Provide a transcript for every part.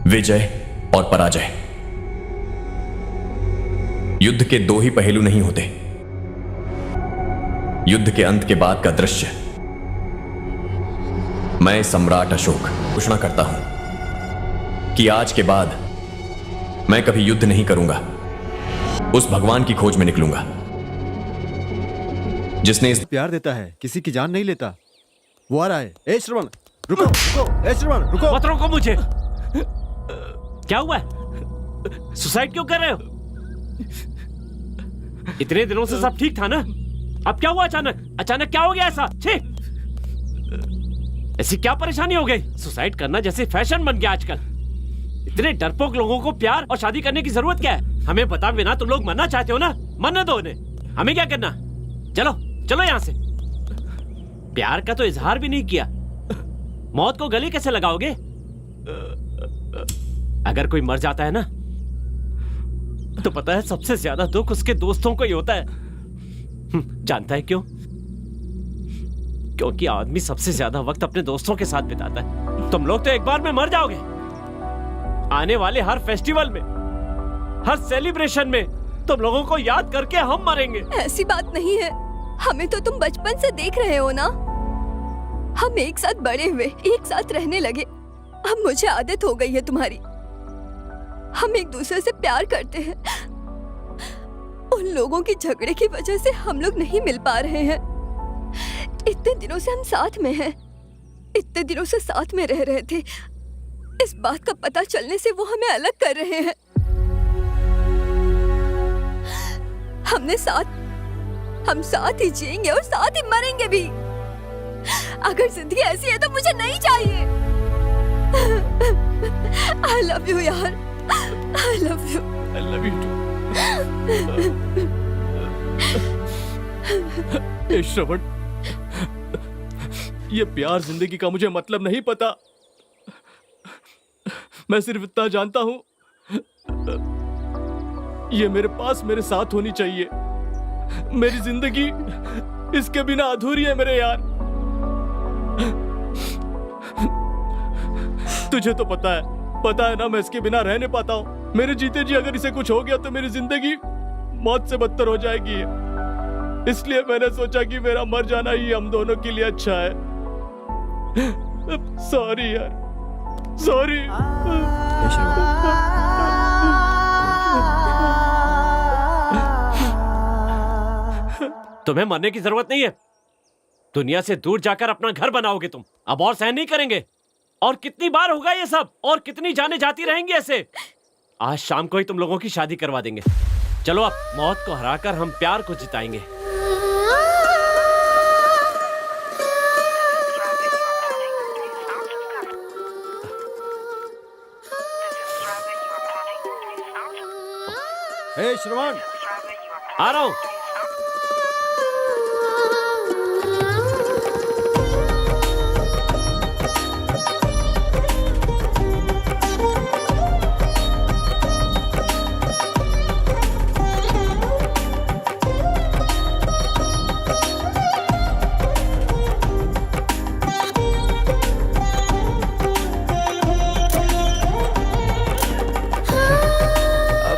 विजय और पराजय, युद्ध के दो ही पहलू नहीं होते। युद्ध के अंत के बाद का दृश्य। मैं सम्राट अशोक घोषणा करता हूं कि आज के बाद मैं कभी युद्ध नहीं करूंगा। उस भगवान की खोज में निकलूंगा जिसने इस प्यार देता है, किसी की जान नहीं लेता। वो आ रहा है। ए श्रवण, रुको रुको। ए श्रवण, रुको। मत रोको मुझे। क्या हुआ है? सुसाइड क्यों कर रहे हो? इतने दिनों से सब ठीक था ना? अब क्या हुआ अचानक क्या हो गया ऐसा? छी! ऐसी क्या परेशानी हो गई? सुसाइड करना जैसे फैशन बन गया आजकल। इतने डरपोक लोगों को प्यार और शादी करने की जरूरत क्या है? हमें बता बिना तुम लोग मरना चाहते हो ना? मरने दो उन्हें। हमें क्या करना? चलो चलो यहां से। प्यार का तो इजहार भी नहीं किया, मौत को गले कैसे लगाओगे? अगर कोई मर जाता है ना तो पता है सबसे ज्यादा दुख उसके दोस्तों को ही होता है। जानता है क्यों? क्योंकि आदमी सबसे ज्यादा वक्त अपने दोस्तों के साथ बिताता है। तुम लोग तो एक बार में मर जाओगे। आने वाले हर फेस्टिवल में, हर सेलिब्रेशन में तुम लोगों को याद करके हम मरेंगे। ऐसी बात नहीं है, हमें तो तुम बचपन से देख रहे हो ना। हम एक साथ बड़े हुए, एक साथ रहने लगे। अब मुझे आदत हो गई है तुम्हारी। हम एक दूसरे से प्यार करते हैं। उन लोगों की झगड़े की वजह से हम लोग नहीं मिल पा रहे हैं। इतने दिनों से हम साथ में हैं, इतने दिनों से साथ में रह रहे थे। इस बात का पता चलने से वो हमें अलग कर रहे हैं। हम साथ ही जिएंगे और साथ ही मरेंगे भी। अगर जिंदगी ऐसी है तो मुझे नहीं चाहिए। I love you यार, I love you. I love you too. ए श्रवण, ये प्यार जिंदगी का मुझे मतलब नहीं पता। मैं सिर्फ इतना जानता हूं, ये मेरे पास मेरे साथ होनी चाहिए। मेरी जिंदगी इसके बिना अधूरी है मेरे यार। तुझे तो पता है ना, मैं इसके बिना रह नहीं पाता हूँ। मेरे जीते जी अगर इसे कुछ हो गया तो मेरी जिंदगी मौत से बदतर हो जाएगी। इसलिए मैंने सोचा कि मेरा मर जाना ही हम दोनों के लिए अच्छा है। सॉरी यार, सॉरी। तुम्हें मरने की जरूरत नहीं है। दुनिया से दूर जाकर अपना घर बनाओगे तुम। अब और सहन नहीं करेंगे। और कितनी बार होगा ये सब? और कितनी जाने जाती रहेंगी ऐसे? आज शाम को ही तुम लोगों की शादी करवा देंगे। चलो अब मौत को हराकर हम प्यार को जिताएंगे। ए श्रवण, आ रहा हूं।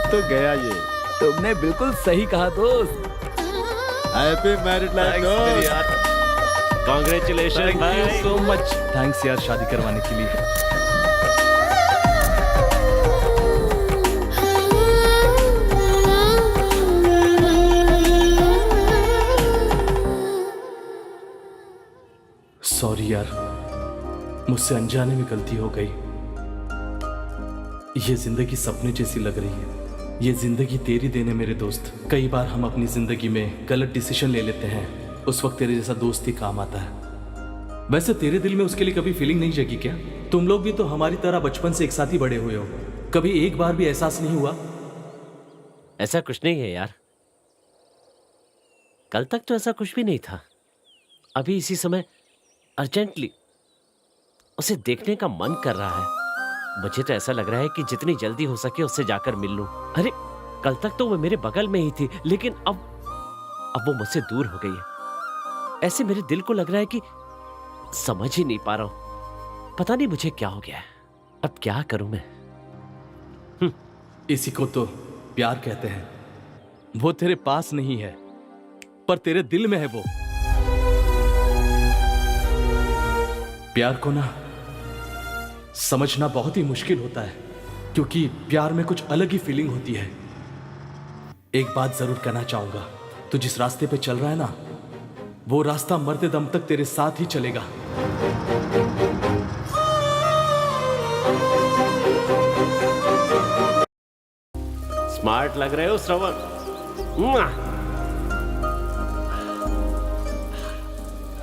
तो गया ये। तुमने बिल्कुल सही कहा दोस्त। हैप्पी मैरिड लाइफ दोस्त। कांग्रेचुलेशन भाई। So much. थैंक्स यार शादी करवाने के लिए। सॉरी यार, मुझसे अनजाने में गलती हो गई। ये जिंदगी सपने जैसी लग रही है। ये जिंदगी तेरी देने मेरे दोस्त। कई बार हम अपनी जिंदगी में गलत डिसीजन ले लेते हैं, उस वक्त तेरे जैसा दोस्त ही काम आता है। वैसे तेरे दिल में उसके लिए कभी फीलिंग नहीं जगी क्या? तुम लोग भी तो हमारी तरह बचपन से एक साथ ही बड़े हुए हो। कभी एक बार भी एहसास नहीं हुआ? ऐसा कुछ नहीं है यार। कल तक तो ऐसा कुछ भी नहीं था। अभी इसी समय अर्जेंटली उसे देखने का मन कर रहा है। मुझे तो ऐसा लग रहा है कि जितनी जल्दी हो सके उससे जाकर मिल लूं। अरे कल तक तो वो मेरे बगल में ही थी, लेकिन अब वो मुझसे दूर हो गई है। ऐसे मेरे दिल को लग रहा है कि समझ ही नहीं पा रहा हूं। पता नहीं मुझे क्या हो गया है। अब क्या करूं मैं? इसी को तो प्यार कहते हैं। वो तेरे पास नहीं है, पर तेरे दिल में है वो। प्यार को ना समझना बहुत ही मुश्किल होता है, क्योंकि प्यार में कुछ अलग ही फीलिंग होती है। एक बात जरूर कहना चाहूंगा, तू जिस रास्ते पे चल रहा है ना, वो रास्ता मरते दम तक तेरे साथ ही चलेगा। स्मार्ट लग रहे हो श्रवण।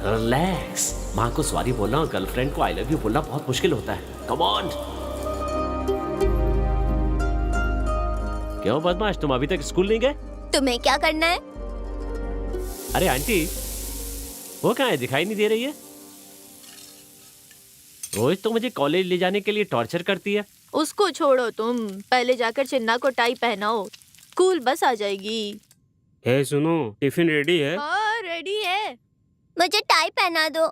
रिलैक्स। माँ को सॉरी बोलना और गर्लफ्रेंड को आई लव यू बोलना बहुत मुश्किल होता है। Come on. क्यों बदमाश, तुम अभी तक स्कूल नहीं गए? तुम्हें क्या करना है? अरे आंटी, वो कहाँ है, दिखाई नहीं दे रही है? रोज तो मुझे कॉलेज ले जाने के लिए टॉर्चर करती है। उसको छोड़ो, तुम पहले जाकर चिन्ना को टाई पहनाओ, स्कूल बस आ जाएगी। हे सुनो, टिफिन रेडी है? हाँ रेडी है। मुझे टाई पहना दो।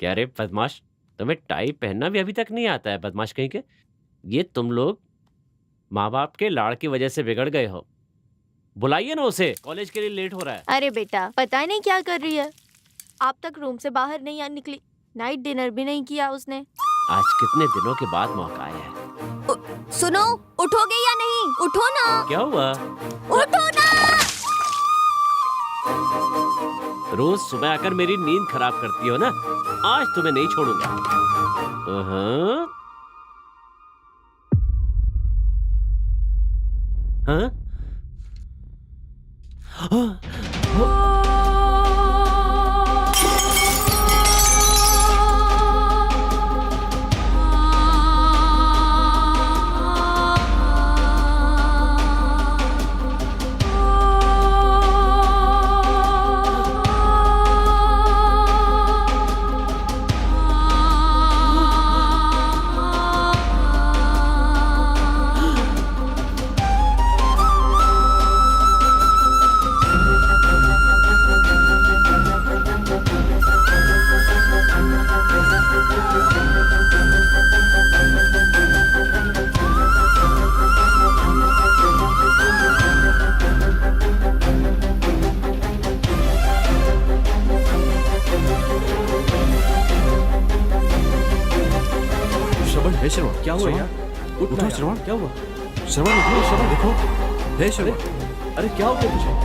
क्या रे बदमाश, तुम्हें टाई पहनना भी अभी तक नहीं आता है? बदमाश कहीं के। ये तुम लोग माँ बाप के लाड़ की वजह से बिगड़ गए हो। बुलाइए ना उसे, कॉलेज के लिए लेट हो रहा है। अरे बेटा, पता नहीं क्या कर रही है, आप तक रूम से बाहर नहीं निकली, नाइट डिनर भी नहीं किया उसने। आज कितने दिनों के बाद मौका आया है। सुनो, उठोगे या नहीं? उठो ना। क्या हुआ? उठो ना। रोज सुबह आकर मेरी नींद खराब करती हो ना, आज तुम्हें नहीं छोड़ूंगा। हाँ? हे श्रवण, क्या हुआ यार? उठो यार, श्रवण। क्या हुआ? श्रवण उठो, श्रवण देखो। हे श्रवण, अरे क्या हो गया तुझे?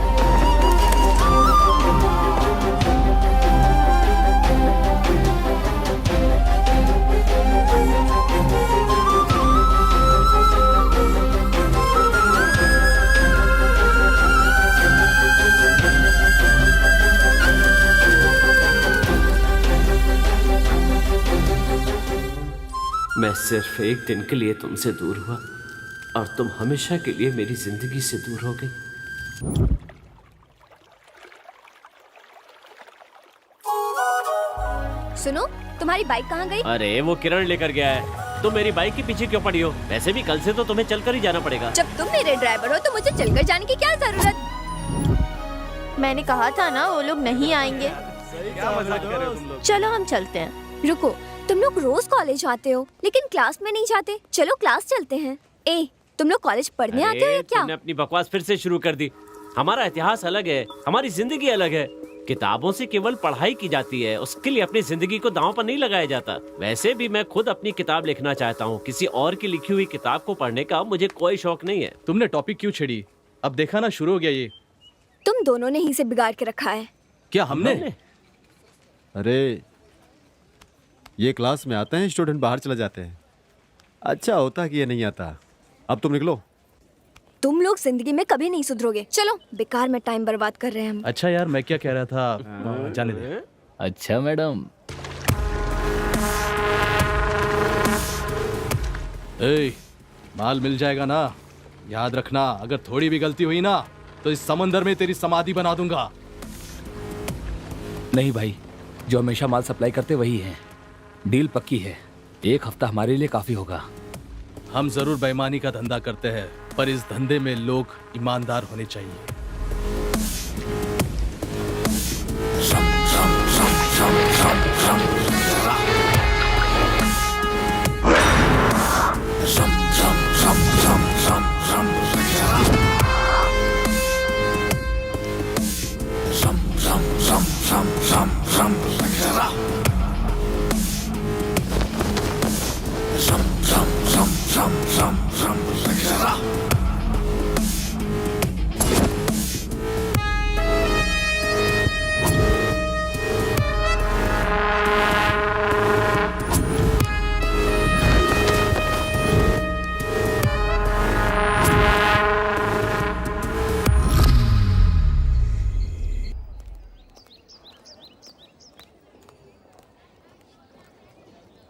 मैं सिर्फ एक दिन के लिए तुमसे दूर हुआ और तुम हमेशा के लिए मेरी जिंदगी से दूर हो गई। सुनो, तुम्हारी बाइक कहाँ गई? अरे वो किरण लेकर गया है। तुम मेरी बाइक के पीछे क्यों पड़ी हो? वैसे भी कल से तो तुम्हें चलकर ही जाना पड़ेगा। जब तुम मेरे ड्राइवर हो तो मुझे चलकर जाने की क्या जरूरत? मैंने कहा था ना वो लोग नहीं आएंगे। चलो हम चलते हैं। रुको, तुम लोग रोज कॉलेज आते हो लेकिन क्लास में नहीं जाते। चलो क्लास चलते हैं। ए, तुम लोग कॉलेज पढ़ने आते हो या क्या? तुमने अपनी बकवास फिर से शुरू कर दी। हमारा इतिहास अलग है, हमारी जिंदगी अलग है। किताबों से केवल पढ़ाई की जाती है, उसके लिए अपनी जिंदगी को दांव पर नहीं लगाया जाता। वैसे भी मैं खुद अपनी किताब लिखना चाहता हूँ। किसी और की लिखी हुई किताब को पढ़ने का मुझे कोई शौक नहीं है। तुमने टॉपिक क्यों छेड़ी? अब देखा ना, शुरू हो गया ये। तुम दोनों ने ही से बिगाड़ के रखा है। क्या हमने? अरे ये क्लास में आते हैं, स्टूडेंट बाहर चले जाते हैं। अच्छा होता कि ये नहीं आता। अब तुम निकलो। तुम लोग जिंदगी में कभी नहीं सुधरोगे। चलो, बेकार में टाइम बर्बाद कर रहे हैं हम। अच्छा यार, मैं क्या कह रहा था, जाने दे। अच्छा मैडम। ए, माल मिल जाएगा ना? याद रखना, अगर थोड़ी भी गलती हुई ना तो इस समंदर में तेरी समाधि बना दूंगा। नहीं भाई, जो हमेशा माल सप्लाई करते वही हैं। डील पक्की है, एक हफ्ता हमारे लिए काफी होगा। हम जरूर बेईमानी का धंधा करते हैं, पर इस धंधे में लोग ईमानदार होने चाहिए।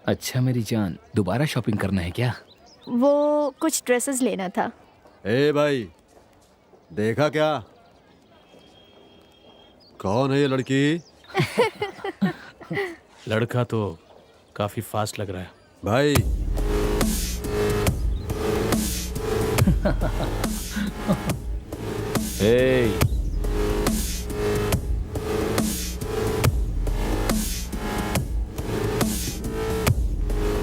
अच्छा मेरी जान, दोबारा शॉपिंग करना है क्या? वो कुछ ड्रेसेस लेना था। ए भाई, देखा क्या? कौन है ये लड़की? लड़का तो काफी फास्ट लग रहा है। भाई ए,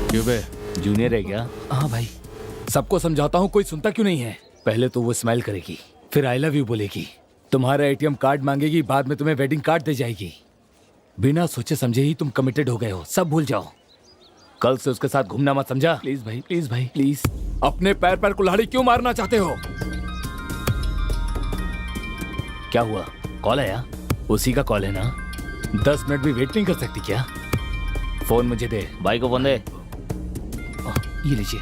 क्यों बे? जूनियर है क्या? हाँ भाई, सबको समझाता हूँ, कोई सुनता क्यों नहीं है? पहले तो वो स्माइल करेगी, फिर आई लव यू बोलेगी, तुम्हारा एटीएम कार्ड मांगेगी, बाद में तुम्हें वेडिंग कार्ड दे जाएगी। बिना सोचे समझे ही तुम कमिटेड हो गए हो, सब भूल जाओ। कल से उसके साथ घूमना मत, समझा? प्लीज भाई, प्लीज भाई, प्लीज। अपने पैर पर कुल्हाड़ी क्यों मारना चाहते हो? क्या हुआ? कॉल आया? उसी का कॉल है ना? 10 मिनट भी वेट नहीं कर सकती क्या? फोन मुझे दे। भाई को फोन दे। ये लीजिए।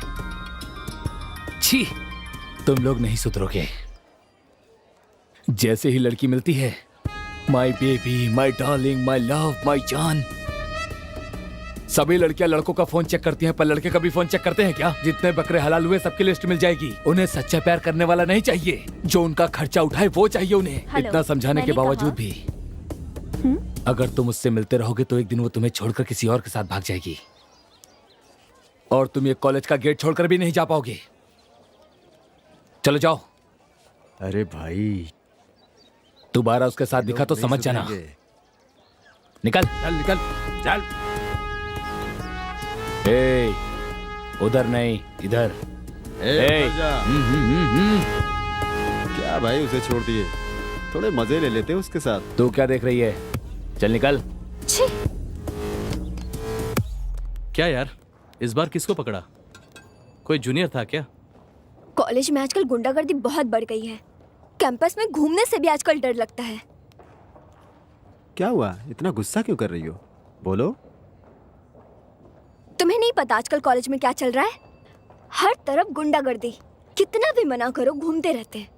छी, तुम लोग नहीं सुधरोगे। जैसे ही लड़की मिलती है, my baby, my darling, my love, my जान, सभी लड़कियां लड़कों का फोन चेक करती हैं, पर लड़के कभी फोन चेक करते हैं क्या? जितने बकरे हलाल हुए सबकी लिस्ट मिल जाएगी। उन्हें सच्चा प्यार करने वाला नहीं चाहिए, जो उनका खर्चा उठाए वो चाहिए उन्हें। हेलो, इतना समझाने के मैंने बावजूद कहा। भी अगर तुम उससे मिलते रहोगे तो एक दिन वो तुम्हें छोड़कर किसी और के साथ भाग जाएगी, और तुम ये कॉलेज का गेट छोड़कर भी नहीं जा पाओगे। चलो जाओ। अरे भाई, दोबारा उसके साथ दिखा तो नहीं समझ जाना। सुधरेंगे। निकल। चल निकल चल। ए, उधर नहीं, इधर। ए, उधर जा। क्या भाई, उसे छोड़ दिए, थोड़े मजे ले लेते उसके साथ। तू क्या देख रही है? चल निकल। छी, क्या यार, इस बार किसको पकड़ा? कोई जूनियर था क्या? कॉलेज में आजकल गुंडागर्दी बहुत बढ़ गई है। कैंपस में घूमने से भी आजकल डर लगता है। क्या हुआ, इतना गुस्सा क्यों कर रही हो? बोलो। तुम्हें नहीं पता आजकल कॉलेज में क्या चल रहा है? हर तरफ गुंडागर्दी, कितना भी मना करो घूमते रहते हैं।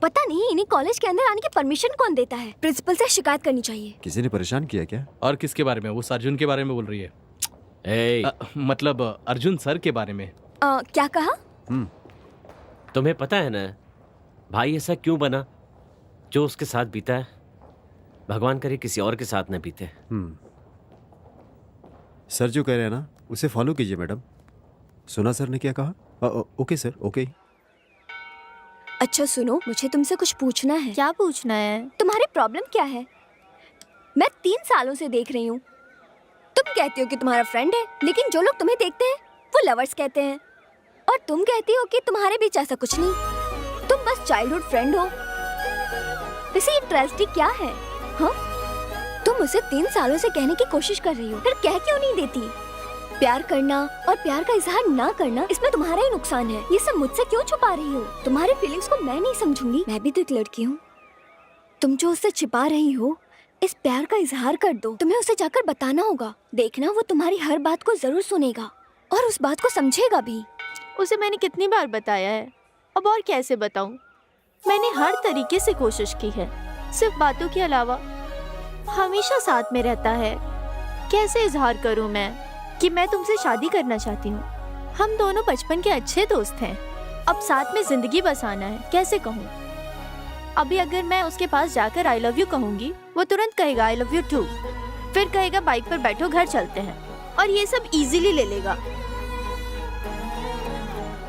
पता नहीं इन्हें कॉलेज के अंदर आने की परमिशन कौन देता है? प्रिंसिपल से शिकायत करनी चाहिए। किसी ने परेशान किया क्या? और किसके बारे में? वो अर्जुन के बारे में बोल रही है। ए, मतलब अर्जुन सर के बारे में। क्या कहा? तुम्हें पता है ना भाई ऐसा क्यों बना? जो उसके साथ बीता है, भगवान करे किसी और के साथ न बीते। सर जो कह रहे हैं ना, उसे फॉलो कीजिए मैडम। सुना सर ने क्या कहा? Okay sir, okay. अच्छा सुनो, मुझे तुमसे कुछ पूछना है। क्या पूछना है? तुम्हारी प्रॉब्लम क्या है? मैं 3 सालों से देख रही हूँ। तुम कहती हो कि तुम्हारा फ्रेंड है, लेकिन जो लोग तुम्हें देखते हैं वो लवर्स कहते हैं, और तुम कहती हो कि तुम्हारे बीच ऐसा कुछ नहीं, तुम बस चाइल्डहुड फ्रेंड हो। वैसे ये ट्रेजेडी क्या है? हाँ, तुम उसे 3 सालों से कहने की कोशिश कर रही हो, फिर कह क्यों नहीं देती? प्यार करना और प्यार का इजहार ना करना, इसमें तुम्हारा ही नुकसान है। ये सब मुझसे क्यों छुपा रही हो? तुम्हारे फीलिंग्स को मैं नहीं समझूंगी। मैं भी तो एक लड़की हूँ। तुम जो उससे छिपा रही हो, इस प्यार का इजहार कर दो। तुम्हें उसे जाकर बताना होगा। देखना वो तुम्हारी हर बात को जरूर सुनेगा और उस बात को समझेगा भी। उसे मैंने कितनी बार बताया है, अब और कैसे बताऊं? मैंने हर तरीके से कोशिश की है, सिर्फ बातों के अलावा। हमेशा साथ में रहता है। कैसे इजहार करूं मैं कि मैं तुमसे शादी करना चाहती हूँ? हम दोनों बचपन के अच्छे दोस्त हैं, अब साथ में जिंदगी बसाना है। कैसे कहूँ? अभी अगर मैं उसके पास जाकर आई लव यू कहूंगी, वो तुरंत कहेगा आई लव यू टू, फिर कहेगा बाइक पर बैठो घर चलते हैं, और ये सब इजीली ले लेगा।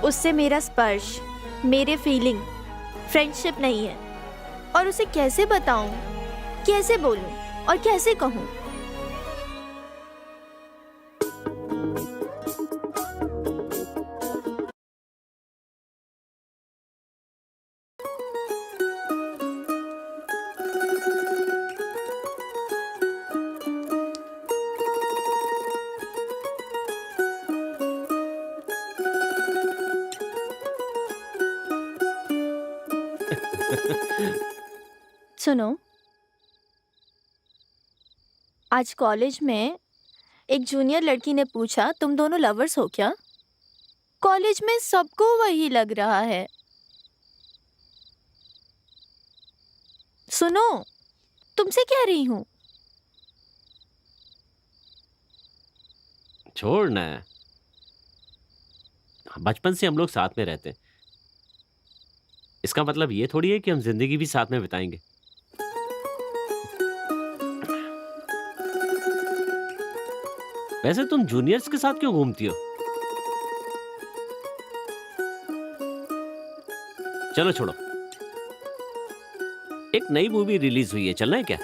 उससे मेरा स्पर्श, मेरे फीलिंग, फ्रेंडशिप नहीं है। और उसे कैसे बताऊं, कैसे बोलूं और कैसे कहूं? सुनो, आज कॉलेज में एक जूनियर लड़की ने पूछा तुम दोनों लवर्स हो क्या? कॉलेज में सबको वही लग रहा है। सुनो, तुमसे कह रही हूँ। छोड़ ना, बचपन से हम लोग साथ में रहते हैं। इसका मतलब ये थोड़ी है कि हम जिंदगी भी साथ में बिताएंगे। वैसे तुम जूनियर्स के साथ क्यों घूमती हो? चलो छोड़ो, एक नई मूवी रिलीज हुई है, चलना है क्या?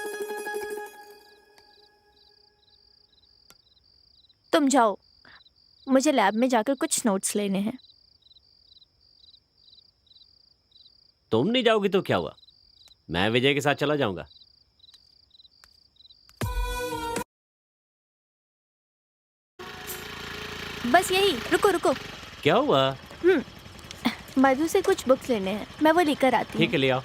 तुम जाओ, मुझे लैब में जाकर कुछ नोट्स लेने हैं। तुम नहीं जाओगी तो क्या हुआ, मैं विजय के साथ चला जाऊंगा। बस यही, रुको रुको। क्या हुआ? मधु से कुछ बुक्स लेने हैं, मैं वो लेकर आती ठीक है, ले आओ।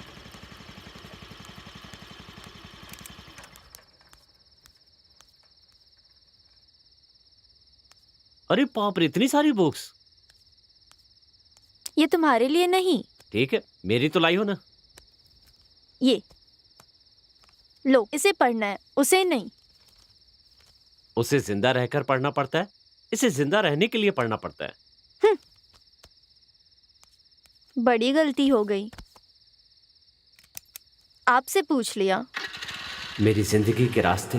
अरे बाप रे, इतनी सारी बुक्स। ये तुम्हारे लिए नहीं, ठीक है, मेरी तो लाई हो ना। ये लो, इसे पढ़ना है, उसे नहीं। उसे जिंदा रहकर पढ़ना पड़ता है, इसे जिंदा रहने के लिए पढ़ना पड़ता है। बड़ी गलती हो गई, आपसे पूछ लिया। मेरी जिंदगी के रास्ते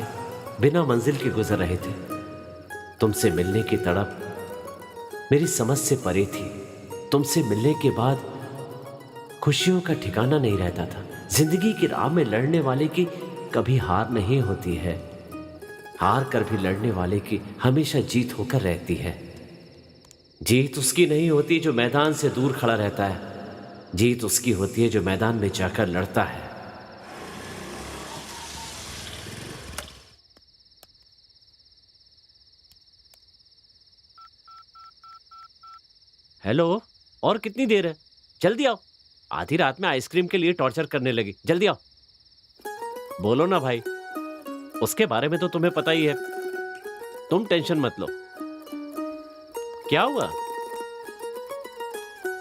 बिना मंजिल के गुजर रहे थे। तुमसे मिलने की तड़प मेरी समझ से परे थी। तुमसे मिलने के बाद खुशियों का ठिकाना नहीं रहता था। जिंदगी की राह में लड़ने वाले की कभी हार नहीं होती है, हार कर भी लड़ने वाले की हमेशा जीत होकर रहती है। जीत उसकी नहीं होती जो मैदान से दूर खड़ा रहता है, जीत उसकी होती है जो मैदान में जाकर लड़ता है। हेलो, और कितनी देर है? जल्दी आओ, आधी रात में आइसक्रीम के लिए टॉर्चर करने लगी। जल्दी आओ, बोलो ना भाई। उसके बारे में तो तुम्हें पता ही है, तुम टेंशन मत लो। क्या हुआ?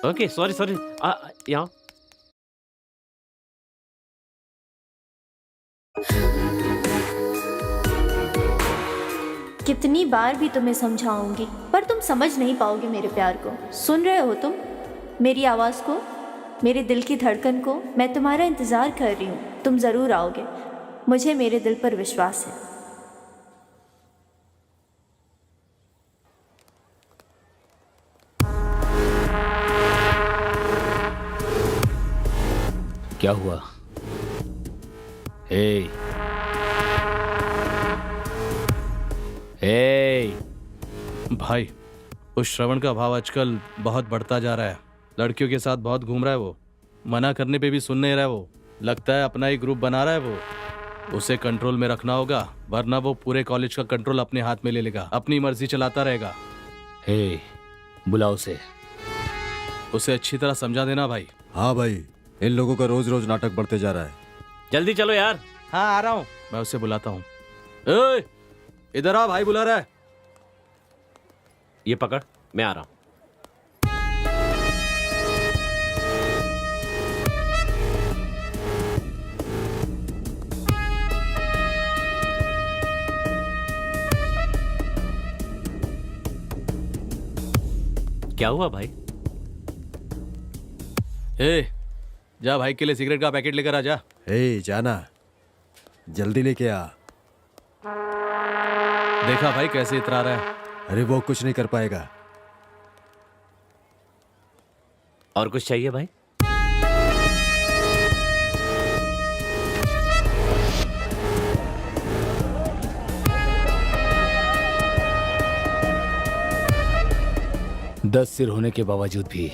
ओके, सॉरी सॉरी, यहाँ। कितनी बार भी तुम्हें समझाऊंगी, पर तुम समझ नहीं पाओगे मेरे प्यार को। सुन रहे हो तुम मेरी आवाज़ को, मेरे दिल की धड़कन को? मैं तुम्हारा इंतज़ार कर रही हूँ, तुम ज़रूर आओगे, मुझे मेरे दिल पर विश्वास है। क्या हुआ? हे भाई, उस श्रवण का भाव आजकल बहुत बढ़ता जा रहा है। लड़कियों के साथ बहुत घूम रहा है वो, मना करने पे भी सुन नहीं रहा है वो। लगता है अपना ही ग्रुप बना रहा है वो। उसे कंट्रोल में रखना होगा, वरना वो पूरे कॉलेज का कंट्रोल अपने हाथ में ले लेगा, अपनी मर्जी चलाता रहेगा। हे, बुलाओ उसे अच्छी तरह समझा देना भाई। हाँ भाई, इन लोगों का रोज रोज नाटक बढ़ते जा रहा है। जल्दी चलो यार। हाँ, आ रहा हूँ, मैं उसे बुलाता हूँ। इधर आ, भाई बुला रहा है। ये पकड़, मैं आ रहा हूं। क्या हुआ भाई? जा भाई के लिए सिगरेट का पैकेट लेकर आ जा। जाना, जल्दी लेके आ। देखा भाई कैसे इतरा रहा है। अरे वो कुछ नहीं कर पाएगा। और कुछ चाहिए भाई? दस सिर होने के बावजूद भी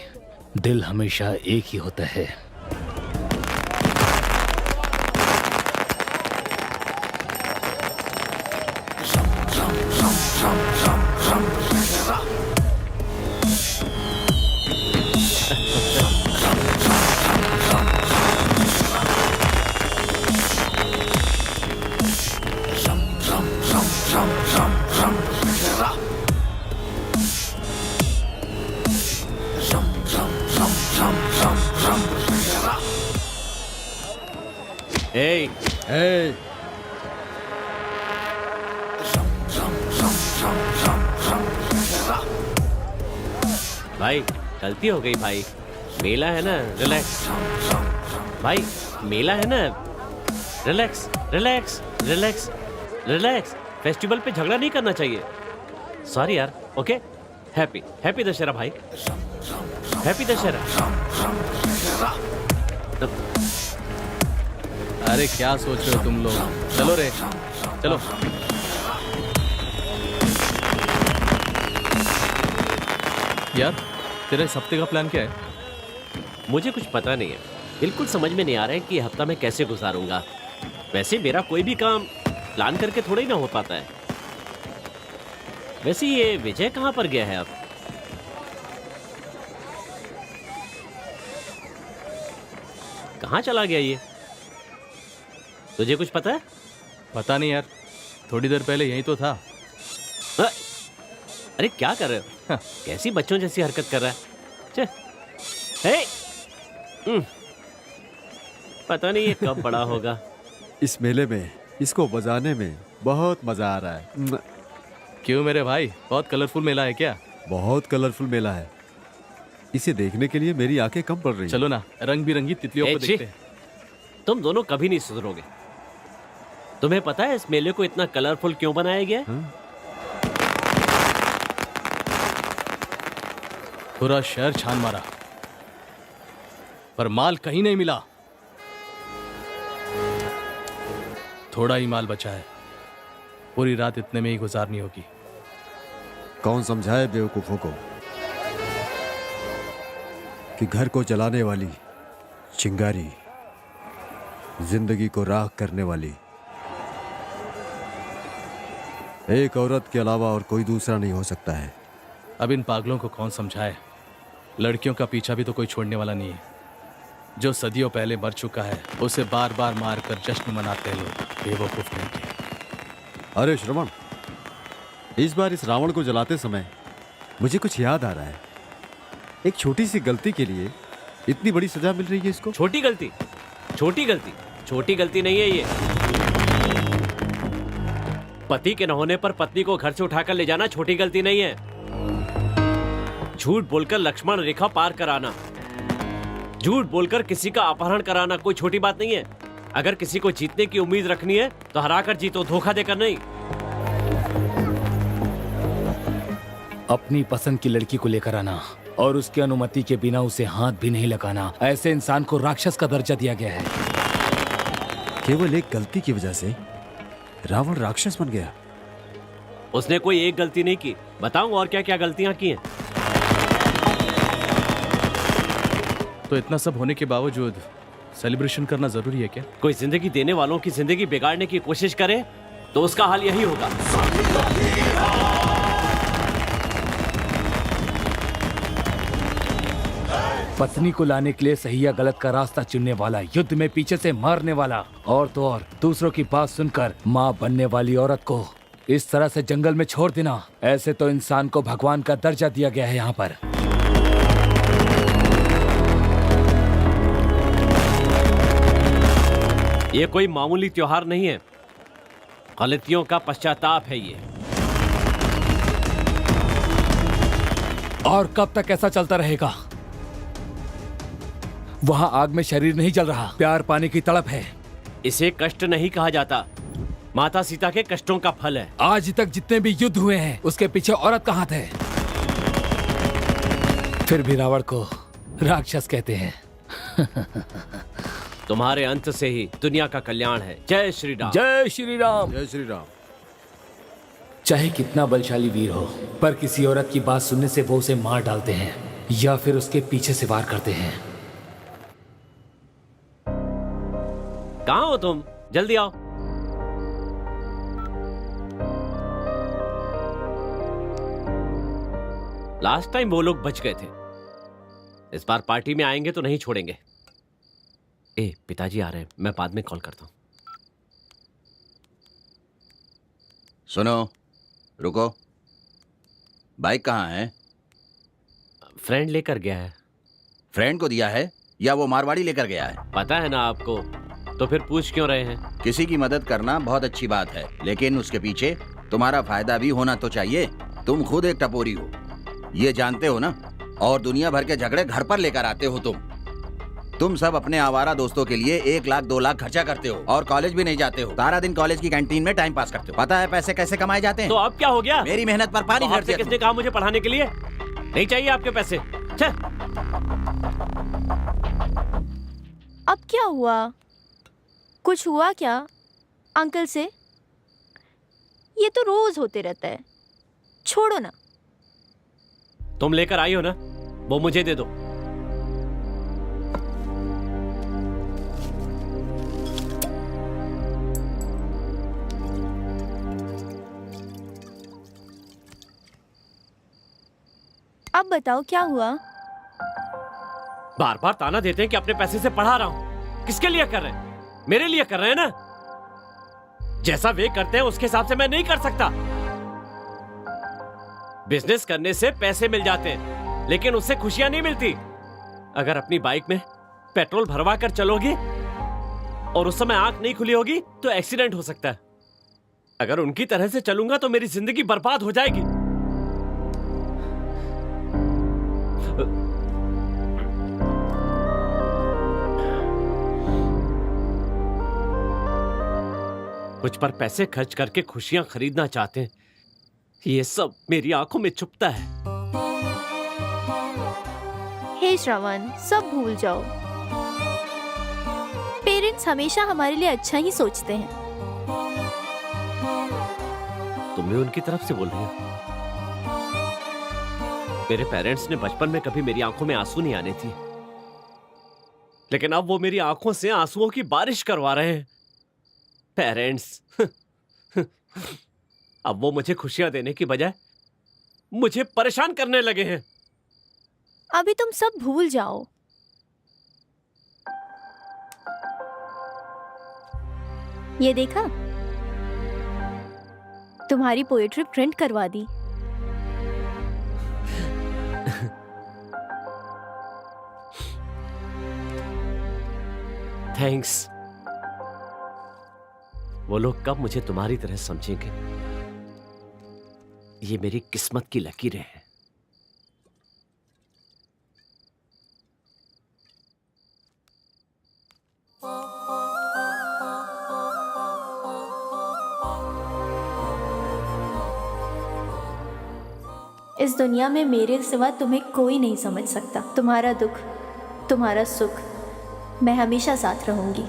दिल हमेशा एक ही होता है। ए, ए, भाई गलती हो गई भाई, मेला है ना, रिलैक्स। भाई मेला है ना, relax relax relax relax. Festival पे झगड़ा नहीं करना चाहिए। सॉरी यार। ओके, हैप्पी हैप्पी दशहरा भाई, हैप्पी दशहरा। अरे क्या सोच रहे हो तुम लोग? चलो रे, चलो। यार तेरा इस हफ्ते का प्लान क्या है? मुझे कुछ पता नहीं है, बिल्कुल समझ में नहीं आ रहा है कि ये हफ्ता मैं कैसे गुजारूंगा। वैसे मेरा कोई भी काम प्लान करके थोड़ा ही ना हो पाता है। वैसे ये विजय कहाँ पर गया है अब? कहाँ चला गया ये? तुझे कुछ पता है? पता नहीं यार, थोड़ी देर पहले यहीं तो था। अरे क्या कर रहे हो? कैसी बच्चों जैसी हरकत कर रहा है? हे! पता नहीं ये कब बड़ा होगा। इस मेले में इसको बजाने में बहुत मजा आ रहा है। क्यों मेरे भाई, बहुत कलरफुल मेला है क्या? बहुत कलरफुल मेला है। इसे देखने के लिए मेरी आंखें कम पड़ रही हैं। चलो ना, रंग बिरंगी तितलियों को देखते हैं। तुम दोनों कभी नहीं सुधरोगे। तुम्हें पता है इस मेले को इतना कलरफुल क्यों बनाया गया? पूरा शहर छान मारा, पर माल कहीं नहीं मिला। थोड़ा ही माल बचा है, पूरी रात इतने में ही गुजारनी होगी। कौन समझाए बेवकूफों को कि घर को जलाने वाली चिंगारी जिंदगी को राख करने वाली एक औरत के अलावा और कोई दूसरा नहीं हो सकता है। अब इन पागलों को कौन समझाए? लड़कियों का पीछा भी तो कोई छोड़ने वाला नहीं है। जो सदियों पहले मर चुका है उसे बार बार मार कर जश्न मनाते हैं लोग, बेवकूफ नहीं के। अरे श्रवण, इस बार इस रावण को जलाते समय मुझे कुछ याद आ रहा है। एक छोटी सी गलती के लिए इतनी बड़ी सजा मिल रही है इसको। छोटी गलती? छोटी गलती? छोटी गलती नहीं है ये। पति के न होने पर पत्नी को घर से उठाकर ले जाना छोटी गलती नहीं है। झूठ बोलकर लक्ष्मण रेखा पार कराना, झूठ बोलकर किसी का अपहरण कराना कोई छोटी बात नहीं है। अगर किसी को जीतने की उम्मीद रखनी है तो हराकर जीतो, धोखा देकर नहीं। अपनी पसंद की लड़की को लेकर आना और उसकी अनुमति के बिना उसे हाथ भी नहीं लगाना, ऐसे इंसान को राक्षस का दर्जा दिया गया है। केवल एक गलती की वजह से रावण राक्षस बन गया। उसने कोई एक गलती नहीं की। बताऊं और क्या क्या गलतियां की हैं? तो इतना सब होने के बावजूद सेलिब्रेशन करना जरूरी है क्या? कोई जिंदगी देने वालों की जिंदगी बिगाड़ने की कोशिश करे तो उसका हाल यही होगा। पत्नी को लाने के लिए सही या गलत का रास्ता चुनने वाला, युद्ध में पीछे से मारने वाला, और तो और दूसरों की बात सुनकर माँ बनने वाली औरत को इस तरह से जंगल में छोड़ देना, ऐसे तो इंसान को भगवान का दर्जा दिया गया है यहाँ पर। ये कोई मामूली त्योहार नहीं है, गलतियों का पश्चाताप है ये। और कब तक ऐसा चलता रहेगा? वहां आग में शरीर नहीं जल रहा, प्यार पाने की तड़प है। इसे कष्ट नहीं कहा जाता, माता सीता के कष्टों का फल है। आज तक जितने भी युद्ध हुए हैं उसके पीछे औरत कहाँ थे? फिर भी रावण को राक्षस कहते हैं। तुम्हारे अंत से ही दुनिया का कल्याण है। जय श्री राम। जय श्री राम। जय श्री राम। चाहे कितना बलशाली वीर हो, पर किसी औरत की बात सुनने से वो उसे मार डालते हैं या फिर उसके पीछे से वार करते हैं। कहाँ हो तुम? जल्दी आओ। लास्ट टाइम वो लोग बच गए थे, इस बार पार्टी में आएंगे तो नहीं छोड़ेंगे। ए, पिताजी आ रहे हैं, मैं बाद में कॉल करता हूं। सुनो, रुको। बाइक कहाँ है? फ्रेंड लेकर गया है। फ्रेंड को दिया है या वो मारवाड़ी लेकर गया है? पता है ना आपको, तो फिर पूछ क्यों रहे हैं? किसी की मदद करना बहुत अच्छी बात है, लेकिन उसके पीछे तुम्हारा फायदा भी होना तो चाहिए। तुम खुद एक टपोरी हो, ये जानते हो ना, और दुनिया भर के झगड़े घर पर लेकर आते हो तुम सब अपने आवारा दोस्तों के लिए 1 लाख 2 लाख खर्चा करते हो और कॉलेज भी नहीं जाते हो। सारा दिन कॉलेज की कैंटीन में टाइम पास करते हो। पता है पैसे कैसे कमाए जाते हैं? तो अब क्या हो गया? मेरी मेहनत पर पानी तो फेर आपसे दिया किसने कहा मुझे पढ़ाने के लिए? नहीं चाहिए आपके पैसे। छे! अब क्या हुआ? कुछ हुआ क्या अंकल से? ये तो रोज होते रहता है, छोड़ो ना। तुम लेकर आई हो ना, वो मुझे दे दो। अब बताओ क्या हुआ? बार बार ताना देते हैं कि अपने पैसे से पढ़ा रहा हूं। किसके लिए कर रहे हैं? मेरे लिए कर रहे हैं ना। जैसा वे करते हैं उसके हिसाब से मैं नहीं कर सकता। बिजनेस करने से पैसे मिल जाते हैं, लेकिन उससे खुशियां नहीं मिलती। अगर अपनी बाइक में पेट्रोल भरवा कर चलोगी और उस समय आंख नहीं खुली होगी तो एक्सीडेंट हो सकता है। अगर उनकी तरह से चलूंगा तो मेरी जिंदगी बर्बाद हो जाएगी। कुछ पर पैसे खर्च करके खुशियां खरीदना चाहते हैं। ये सब मेरी आंखों में छुपता है। हे श्रवण, सब भूल जाओ। पेरेंट्स हमेशा हमारे लिए अच्छा ही सोचते हैं। तुम भी उनकी तरफ से बोल रही हो? मेरे पेरेंट्स ने बचपन में कभी मेरी आंखों में आंसू नहीं आने थे, लेकिन अब वो मेरी आंखों से आंसुओं की बारिश करवा रहे हैं। पेरेंट्स अब वो मुझे खुशियां देने की बजाय मुझे परेशान करने लगे हैं। अभी तुम सब भूल जाओ। ये देखा, तुम्हारी पोएट्री प्रिंट करवा दी। थैंक्स। वो लोग कब मुझे तुम्हारी तरह समझेंगे? ये मेरी किस्मत की लकीरें हैं। इस दुनिया में मेरे सिवा तुम्हें कोई नहीं समझ सकता। तुम्हारा दुख, तुम्हारा सुख, मैं हमेशा साथ रहूंगी।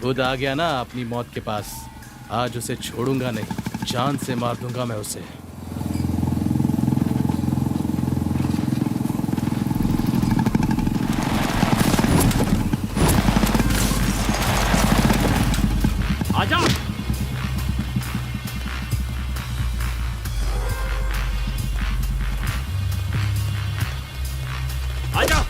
खुद आ गया ना अपनी मौत के पास। आज उसे छोड़ूंगा नहीं, जान से मार दूंगा मैं उसे। आजा। आजा।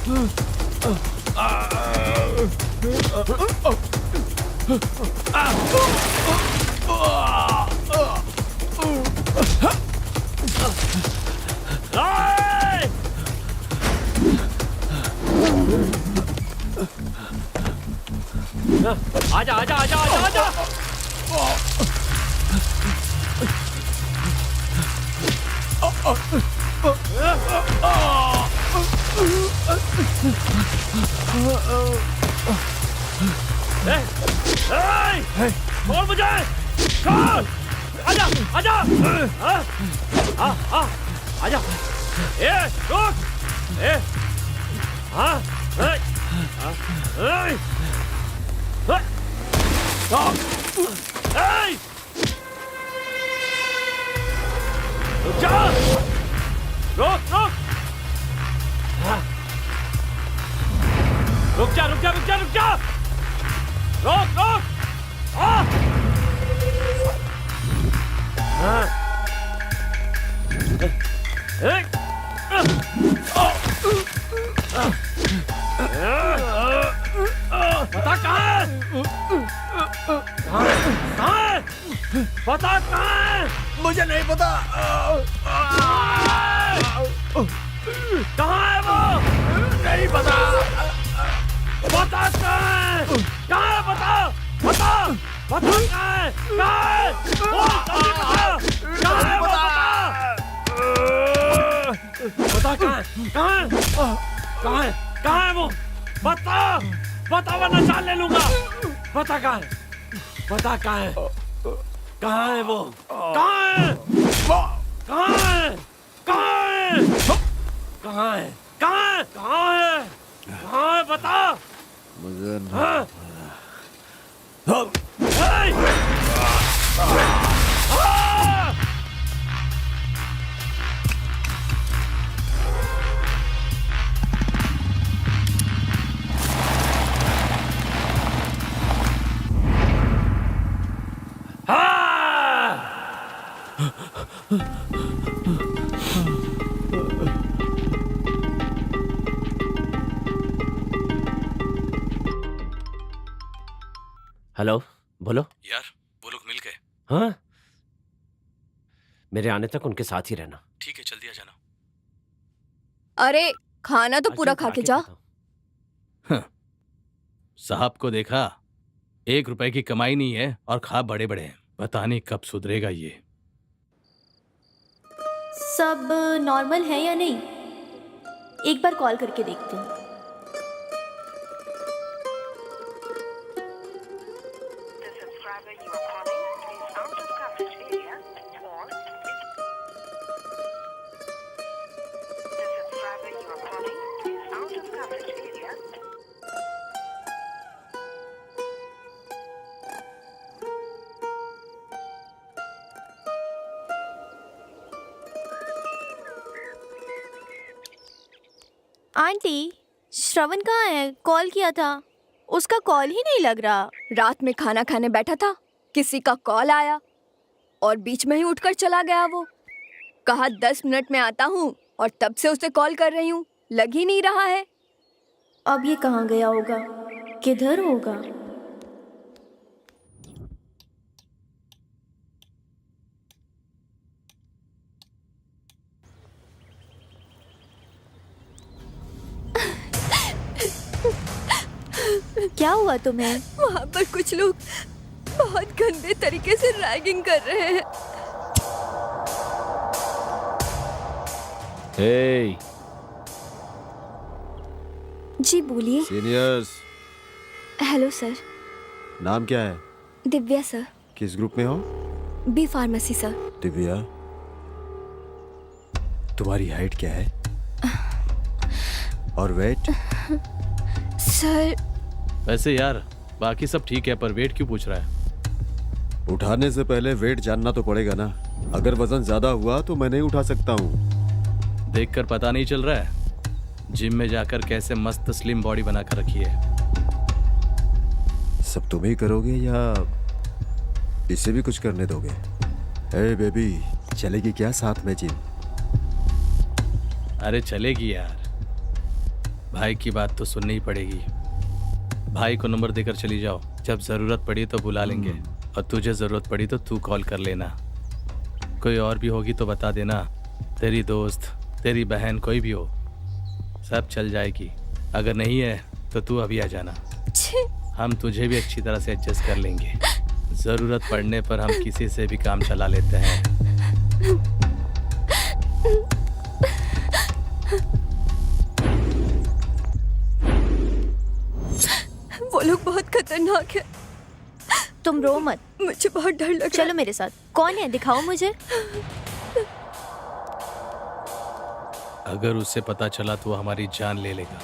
आजा आजा आजा आजा आजा। छोड़ मुझे, छोड़, आजा आजा, आजा, रुक, रुक जा, रुक रुक, रुक जा रुक जा रुक जा रुक जा, रुक रुक, बता कहाँ है? बता कहाँ है? मुझे नहीं पता। कहाँ है वो? नहीं पता। बता कहाँ है? कहाँ है? बता बता बता कहाँ है? कहाँ है? बोल जल्दी बता। कहाँ है वो? बता कहाँ है? कहाँ है? कहाँ है? कहाँ है वो? बता बता वरना जान ले लूंगा। बता कहाँ है? बता कहाँ है? कहाँ है वो? कहाँ है? कहाँ है? कहाँ है? कहाँ है? कहाँ है? कहाँ है? कहाँ है? बता। मुझे हाँ? हेलो, बोलो। यार वो लोग मिल गए। हाँ, मेरे आने तक उनके साथ ही रहना। ठीक है, जल्दी आ जाना। अरे खाना तो पूरा खा के जा। साहब को देखा, 1 रुपए की कमाई नहीं है और खा बड़े बड़े हैं। पता नहीं कब सुधरेगा ये। सब नॉर्मल है या नहीं, एक बार कॉल करके देखते हैं। आंटी, श्रवण कहाँ है? कॉल किया था, उसका कॉल ही नहीं लग रहा। रात में खाना खाने बैठा था, किसी का कॉल आया और बीच में ही उठकर चला गया। वो कहा 10 मिनट में आता हूँ और तब से उसे कॉल कर रही हूँ, लग ही नहीं रहा है। अब ये कहाँ गया होगा, किधर होगा? क्या हुआ तुम्हें? वहाँ पर कुछ लोग बहुत गंदे तरीके से रैगिंग कर रहे हैं। हे, जी बोलिए। Seniors, hello sir. नाम क्या है? दिव्या सर। किस ग्रुप में हो? B pharmacy sir. दिव्या, तुम्हारी हाइट क्या है और वेट? सर वैसे यार बाकी सब ठीक है, पर वेट क्यों पूछ रहा है? उठाने से पहले वेट जानना तो पड़ेगा ना। अगर वजन ज्यादा हुआ तो मैं नहीं उठा सकता हूँ। देखकर पता नहीं चल रहा है जिम में जाकर कैसे मस्त स्लिम बॉडी बनाकर रखी है। सब तुम ही करोगे या इसे भी कुछ करने दोगे? हे बेबी, चलेगी क्या साथ में जिम? अरे चलेगी यार, भाई की बात तो सुननी ही पड़ेगी। भाई को नंबर देकर चली जाओ, जब जरूरत पड़ी तो बुला लेंगे, और तुझे जरूरत पड़ी तो तू कॉल कर लेना। कोई और भी होगी तो बता देना, तेरी दोस्त, तेरी बहन, कोई भी हो, सब चल जाएगी। अगर नहीं है तो तू अभी आ जाना, हम तुझे भी अच्छी तरह से एडजस्ट कर लेंगे। जरूरत पड़ने पर हम किसी से भी काम चला लेते हैं। वो लोग बहुत खतरनाक है। तुम रो मत, मुझे बहुत डर लग रहा चलो मेरे साथ। कौन है, दिखाओ मुझे। अगर उससे पता चला तो वो हमारी जान ले लेगा।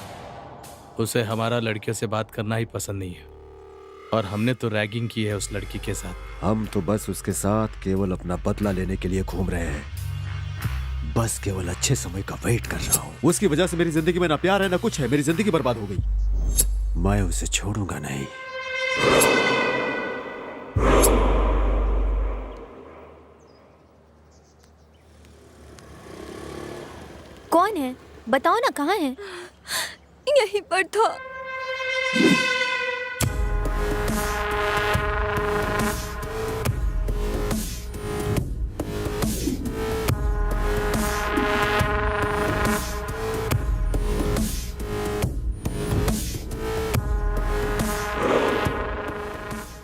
उसे हमारा लड़कियों से बात करना ही पसंद नहीं है, और हमने तो रैगिंग की है उस लड़की के साथ। हम तो बस उसके साथ केवल अपना बदला लेने के लिए घूम रहे हैं। बस केवल अच्छे समय का वेट कर रहा हूँ। उसकी वजह से मेरी जिंदगी में ना प्यार है ना कुछ है। मेरी जिंदगी बर्बाद हो गई। मैं उसे छोड़ूंगा नहीं। कौन है, बताओ ना, कहाँ है? यहीं पर था।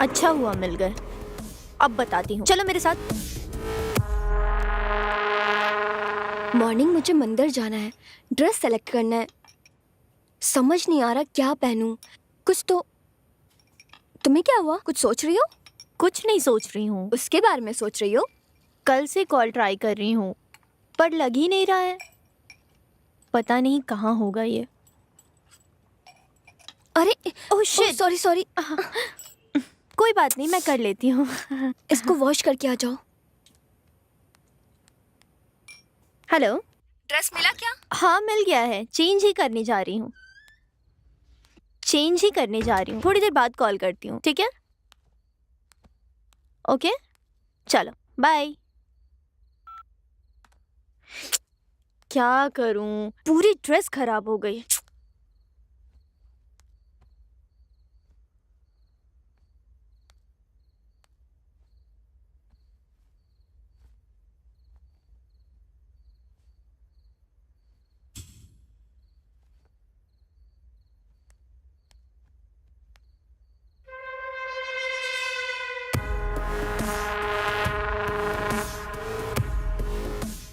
अच्छा हुआ मिल गए। अब बताती हूँ, चलो मेरे साथ। मॉर्निंग मुझे मंदिर जाना है, ड्रेस सेलेक्ट करना है, समझ नहीं आ रहा क्या पहनूं। कुछ तो। तुम्हें क्या हुआ, कुछ सोच रही हो? कुछ नहीं सोच रही हूँ, उसके बारे में सोच रही हो? कल से कॉल ट्राई कर रही हूँ पर लग ही नहीं रहा है। पता नहीं कहाँ होगा ये। अरे ओह शिट, सॉरी सॉरी। कोई बात नहीं, मैं कर लेती हूँ। इसको वॉश करके आ जाओ। हेलो, ड्रेस मिला क्या? हाँ मिल गया है, चेंज ही करने जा रही हूँ। थोड़ी देर बाद कॉल करती हूँ, ठीक है? ओके, चलो बाय। क्या करूँ, पूरी ड्रेस खराब हो गई।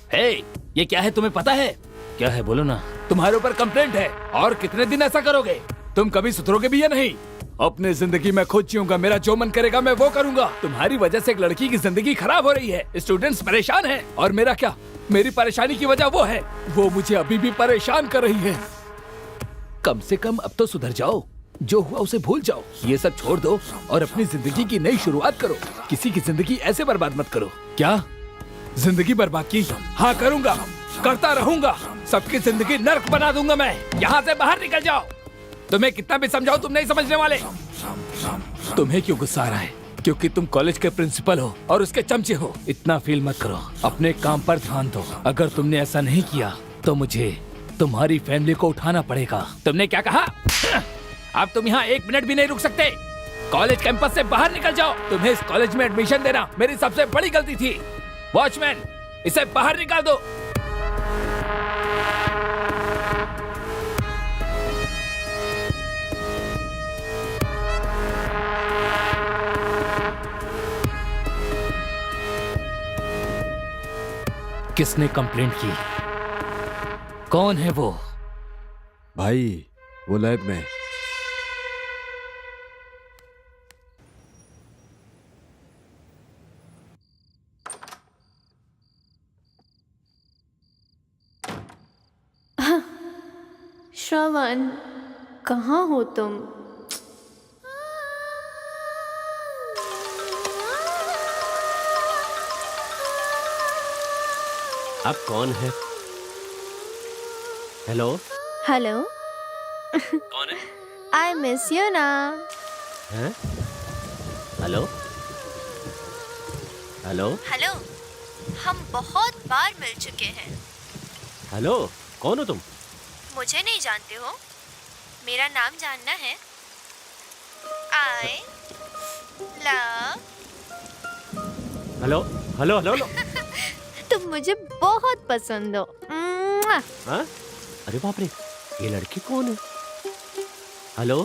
हे, ये क्या है तुम्हें पता है? क्या है बोलो ना। तुम्हारे ऊपर कंप्लेंट है, और कितने दिन ऐसा करोगे? तुम कभी सुधरोगे भी या नहीं? अपने जिंदगी में खुद जीऊंगा, मेरा जो मन करेगा मैं वो करूंगा। तुम्हारी वजह से एक लड़की की जिंदगी खराब हो रही है, स्टूडेंट्स परेशान हैं, और मेरा क्या? मेरी परेशानी की वजह वो है, वो मुझे अभी भी परेशान कर रही है। कम से कम अब तो सुधर जाओ, जो हुआ उसे भूल जाओ, ये सब छोड़ दो और अपनी जिंदगी की नई शुरुआत करो। किसी की जिंदगी ऐसे बर्बाद मत करो। क्या जिंदगी बर्बाद की? हाँ करूंगा, करता रहूंगा, सबकी जिंदगी नर्क बना दूंगा मैं। यहाँ से बाहर निकल जाओ। तुम्हें कितना भी समझाओ तुम नहीं समझने वाले। तुम्हें क्यों गुस्सा आ रहा है? क्योंकि तुम कॉलेज के प्रिंसिपल हो और उसके चमचे हो। इतना फील मत करो, अपने काम पर ध्यान दो। अगर तुमने ऐसा नहीं किया तो मुझे तुम्हारी फैमिली को उठाना पड़ेगा। तुमने क्या कहा? अब तुम यहाँ 1 मिनट भी नहीं रुक सकते। कॉलेज कैंपस से बाहर निकल जाओ। तुम्हें इस कॉलेज में एडमिशन देना मेरी सबसे बड़ी गलती थी। वॉचमैन, इसे बाहर निकाल दो। किसने कंप्लेंट की? कौन है वो? भाई, वो लैब में। श्रवण, कहाँ हो तुम? आप कौन है? हेलो? हेलो, कौन है? आई मिस यू ना। हैं? हेलो? हेलो? हेलो, हम बहुत बार मिल चुके हैं। हेलो? कौन हो तुम? मुझे नहीं जानते हो? मेरा नाम जानना है? I love. Hello hello hello hello. तुम मुझे बहुत पसंद हो। मुआ। हाँ? अरे बाप रे, ये लड़की कौन है? हेलो।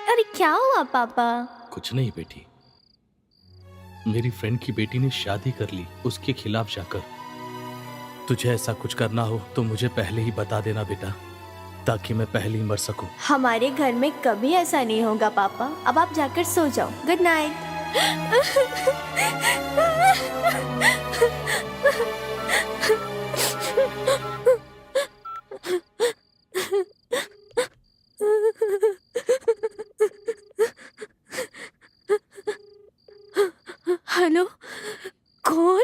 अरे क्या हुआ पापा? कुछ नहीं बेटी, मेरी फ्रेंड की बेटी ने शादी कर ली उसके खिलाफ जाकर। तुझे ऐसा कुछ करना हो तो मुझे पहले ही बता देना बेटा, ताकि मैं पहले ही मर सकूं। हमारे घर में कभी ऐसा नहीं होगा पापा। अब आप जाकर सो जाओ। Good night. हेलो, कौन?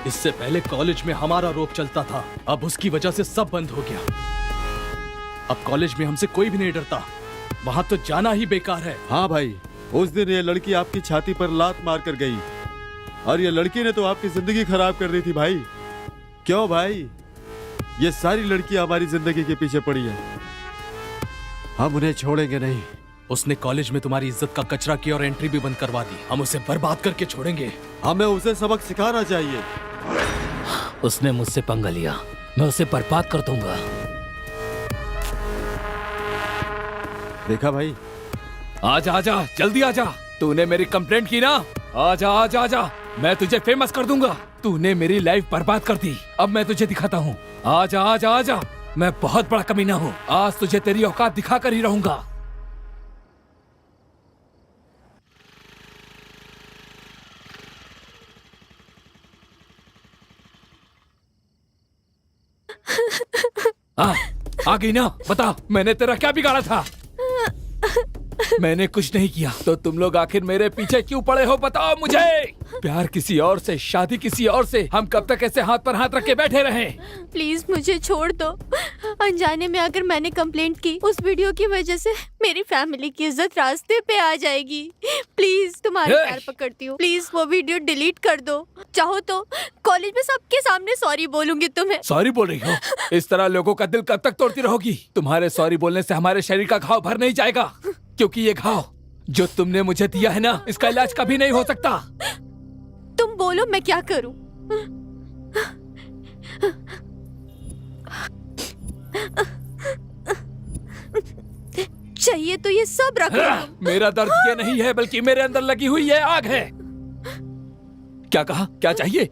इससे पहले कॉलेज में हमारा रोप चलता था, अब उसकी वजह से सब बंद हो गया। अब कॉलेज में हमसे कोई भी नहीं डरता, वहां तो जाना ही बेकार है। हाँ भाई, उस दिन ये लड़की आपकी छाती पर लात मार कर गई और ये लड़की ने तो आपकी जिंदगी खराब कर दी थी भाई। क्यों भाई? ये सारी लड़कियां हमारी जिंदगी के पीछे पड़ी है, हम उन्हें छोड़ेंगे नहीं। उसने कॉलेज में तुम्हारी इज्जत का कचरा किया और एंट्री भी बंद करवा दी। हम उसे बर्बाद करके छोड़ेंगे। हमें उसे सबक सिखाना चाहिए। उसने मुझसे पंगा लिया, मैं उसे बर्बाद कर दूंगा। देखा भाई? आजा आजा, जल्दी आजा। तूने मेरी कंप्लेंट की ना? आजा आजा आजा, मैं तुझे फेमस कर दूंगा। तूने मेरी लाइफ बर्बाद कर दी, अब मैं तुझे दिखाता हूँ। आजा आजा आजा, मैं बहुत बड़ा कमीना हूँ। आज तुझे तेरी औकात दिखा कर ही रहूंगा। आ गई ना? बता, मैंने तेरा क्या बिगाड़ा था? मैंने कुछ नहीं किया, तो तुम लोग आखिर मेरे पीछे क्यों पड़े हो? बताओ मुझे। प्यार किसी और से, शादी किसी और से, हम कब तक ऐसे हाथ पर हाथ रख के बैठे रहें? प्लीज मुझे छोड़ दो। अनजाने में अगर मैंने कंप्लेंट की, उस वीडियो की वजह से मेरी फैमिली की इज्जत रास्ते पे आ जाएगी। प्लीज तुम्हारे पैर पकड़ती हूँ, प्लीज वो वीडियो डिलीट कर दो। चाहो तो कॉलेज में सबके सामने सॉरी बोलूंगी तुम्हें। सॉरी बोल रही हो? इस तरह लोगों का दिल कब तक तोड़ती रहोगी? तुम्हारे सॉरी बोलने से हमारे शरीर का घाव भर नहीं जाएगा, क्योंकि ये घाव जो तुमने मुझे दिया है ना, इसका इलाज कभी नहीं हो सकता। तुम बोलो मैं क्या करूं? चाहिए तो ये सब रख लो। मेरा दर्द ये नहीं है, बल्कि मेरे अंदर लगी हुई ये आग है। क्या कहा? क्या चाहिए?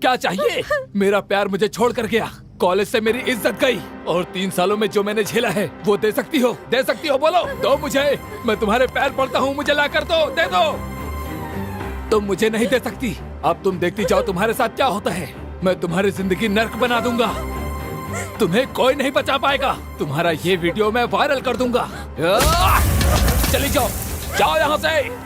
क्या चाहिए? मेरा प्यार मुझे छोड़ कर गया, कॉलेज से मेरी इज्जत गई, और 3 सालों में जो मैंने झेला है वो दे सकती हो? दे सकती हो? बोलो, दो मुझे। मैं तुम्हारे पैर पड़ता हूँ, मुझे ला कर दो, दे दो। तुम मुझे नहीं दे सकती। अब तुम देखती जाओ तुम्हारे साथ क्या होता है। मैं तुम्हारी जिंदगी नर्क बना दूंगा, तुम्हें कोई नहीं बचा पाएगा। तुम्हारा ये वीडियो मैं वायरल कर दूंगा। चली जाओ, जाओ यहाँ से।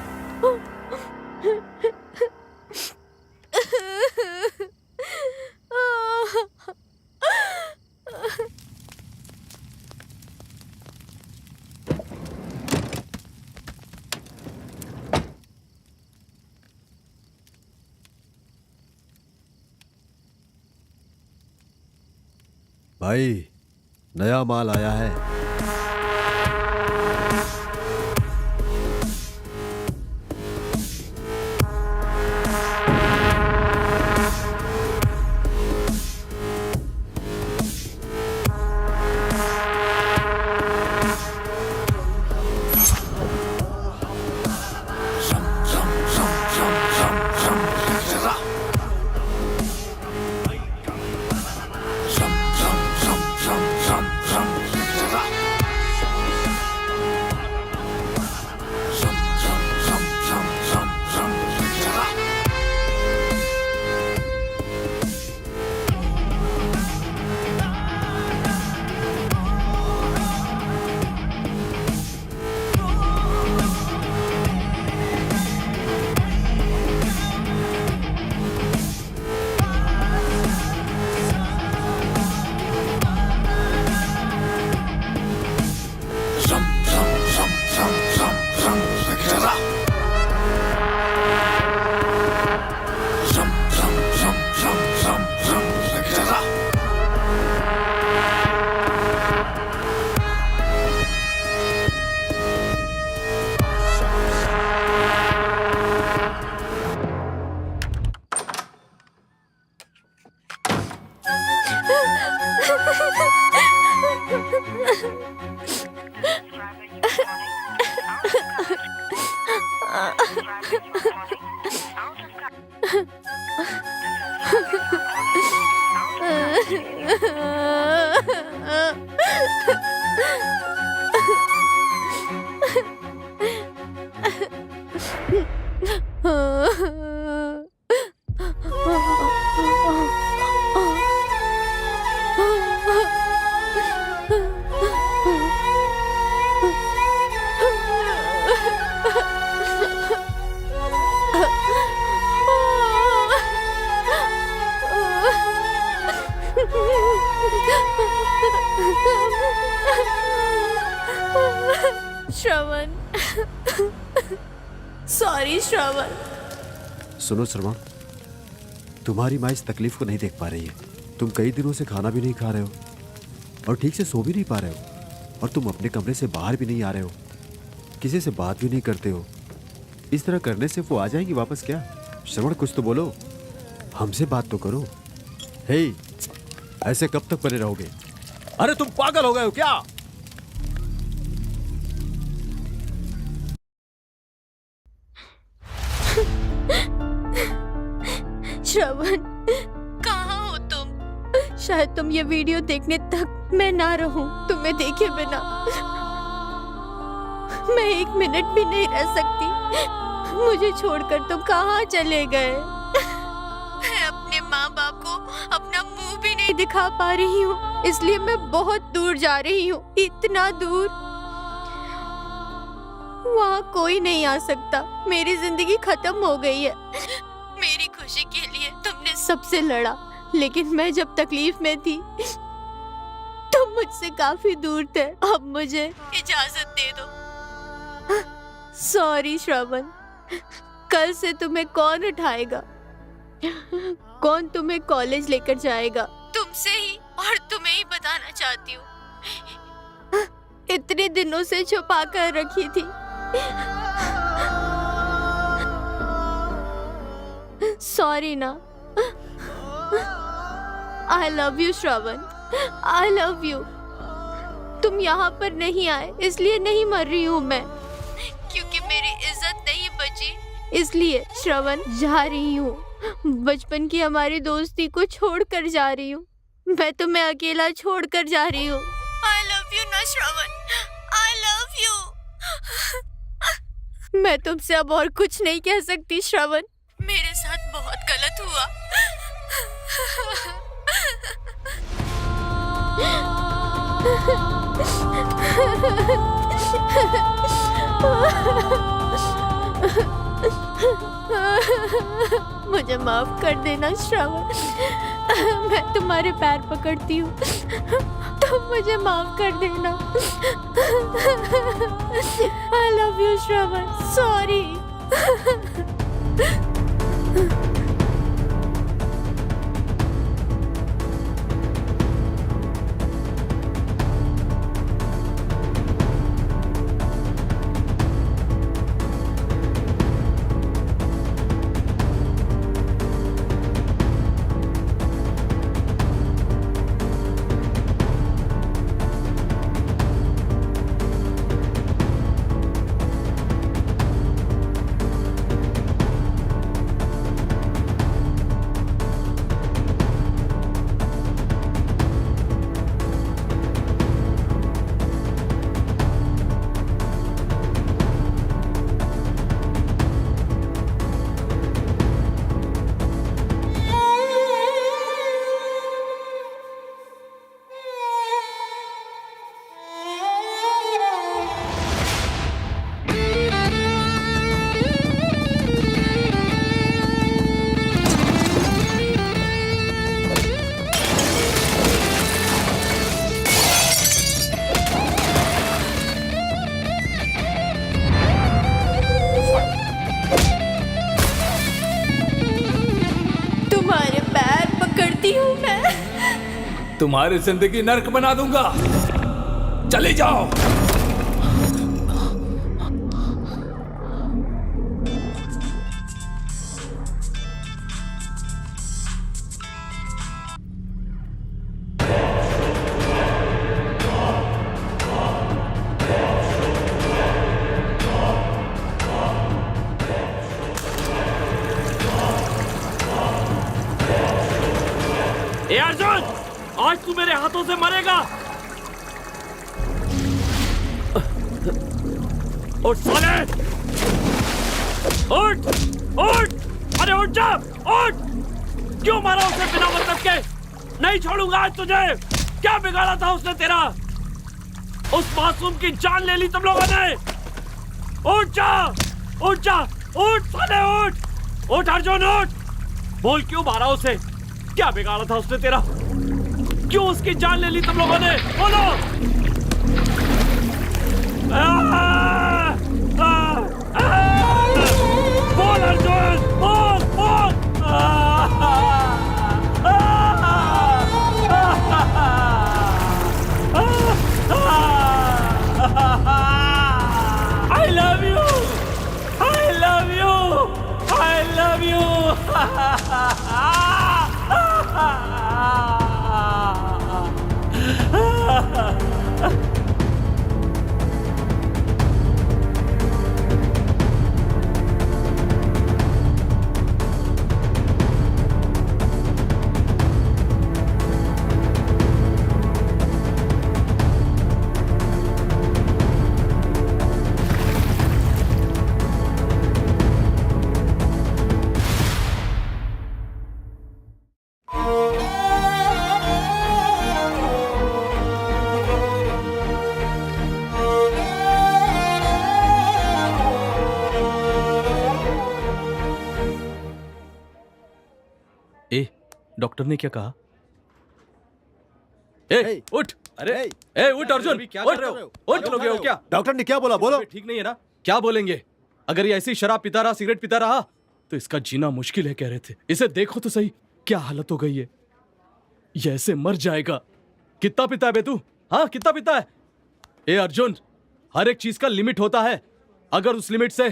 भाई, नया माल आया है। श्रवण, सॉरी श्रवण। सुनो श्रवण, तुम्हारी माँ इस तकलीफ को नहीं देख पा रही है। तुम कई दिनों से खाना भी नहीं खा रहे हो और ठीक से सो भी नहीं पा रहे हो, और तुम अपने कमरे से बाहर भी नहीं आ रहे हो, किसी से बात भी नहीं करते हो। इस तरह करने से वो आ जाएंगी वापस क्या? श्रवण, कुछ तो बोलो, हमसे बात तो करो। हे, ऐसे कब तक बने रहोगे? अरे तुम पागल हो गए हो क्या? श्रवण, कहाँ हो तुम? शायद तुम ये वीडियो देखने तक मैं ना रहूं तुम्हें देखे बिना। मैं 1 मिनट भी नहीं रह सकती। मुझे छोड़कर तुम कहाँ चले गए? मैं अपने माँ बाप को अपना मुंह भी नहीं दिखा पा रही हूँ, इसलिए मैं बहुत दूर जा रही हूँ, इतना दूर। वहाँ कोई नहीं आ सकता। मेरी जिंदगी खत्म हो गई है। मेरी खुशी के लिए तुमने सबसे लड़ा, लेकिन मैं जब तकलीफ में थी तुम मुझसे काफी दूर थे। अब मुझे इजाजत दे दो। सॉरी श्रवण, कल से तुम्हें कौन उठाएगा? कौन तुम्हें कॉलेज लेकर जाएगा? तुमसे ही, और तुम्हें ही बताना चाहती हूँ, इतने दिनों से छुपा कर रखी थी। सॉरी ना। आई love you Shravan, I love you. तुम यहाँ पर नहीं आए इसलिए नहीं मर रही हूँ मैं, क्योंकि मेरी इज्जत नहीं बची, इसलिए श्रवण जा रही हूँ। बचपन की हमारी दोस्ती को छोड़कर जा रही हूँ। मैं तुम्हें अकेला छोड़कर जा रही हूँ। आई लव यू ना श्रवण, आई लव यू। मैं तुमसे अब और कुछ नहीं कह सकती श्रवण, मेरे साथ बहुत गलत हुआ। मुझे माफ कर देना श्रवण, मैं तुम्हारे पैर पकड़ती हूँ, तुम मुझे माफ कर देना। आई लव यू श्रवण, सॉरी। तुम्हारी जिंदगी नर्क बना दूंगा। चले जाओ। तू मेरे हाथों से मरेगा। उठ साले, उठ उठ, अरे उठ जा, उठ। क्यों मारा उसे बिना मतलब के? नहीं छोड़ूंगा आज तुझे। क्या बिगाड़ा था उसने तेरा? उस मासूम की जान ले ली तुम लोगों ने। उठ जा, उठ जा, उठ साले, उठ उठ अर्जुन, उठ। बोल क्यों मारा उसे? क्या बिगाड़ा था उसने तेरा? क्यों उसकी जान ले ली तुम लोगों ने? बोलो। बोल अर्जुन, बोल बोल। I love you, I love you, I love you. Doctor ने क्या कहा? ए, उठ। अरे उठ अर्जुन, क्या कर रहे हो? उठ। लोगे हो क्या? डॉक्टर ने क्या बोला? बोलो। ठीक नहीं है ना? क्या बोलेंगे? अगर ये ऐसी शराब पीता रहा, सिगरेट पीता रहा तो इसका जीना मुश्किल है, कह रहे थे। इसे देखो तो सही, क्या हालत हो गई है। ये ऐसे मर जाएगा। कितना पीता है बे तू? हाँ, कितना पीता है? ए अर्जुन, हर एक चीज का लिमिट होता है। अगर उस लिमिट से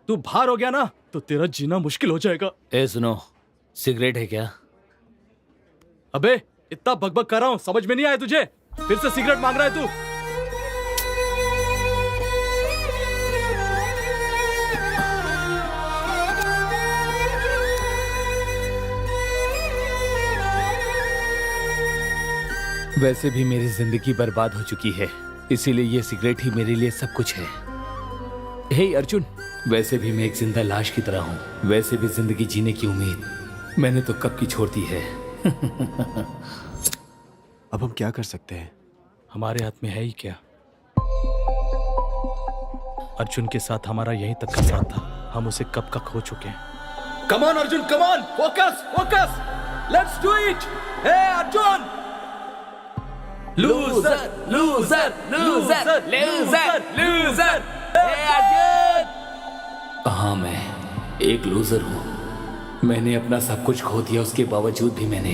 तू बाहर हो गया ना तो तेरा जीना मुश्किल हो जाएगा। ए सुनो, सिगरेट है क्या? अबे इतना बकबक कर रहा हूं, समझ में नहीं आया तुझे? फिर से सिगरेट मांग रहा है तू? वैसे भी मेरी जिंदगी बर्बाद हो चुकी है, इसीलिए ये सिगरेट ही मेरे लिए सब कुछ है। हे अर्जुन, वैसे भी मैं एक जिंदा लाश की तरह हूं। वैसे भी जिंदगी जीने की उम्मीद मैंने तो कब की छोड़ दी है। अब हम क्या कर सकते हैं? हमारे हाथ में है ही क्या? अर्जुन के साथ हमारा यहीं तक का साथ था, हम उसे कब का खो चुके हैं। Come on Arjun, come on, focus focus, let's do it. Hey Arjun! Loser loser loser loser loser, hey Arjun! हाँ, मैं एक लूजर हूँ। मैंने अपना सब कुछ खो दिया, उसके बावजूद भी मैंने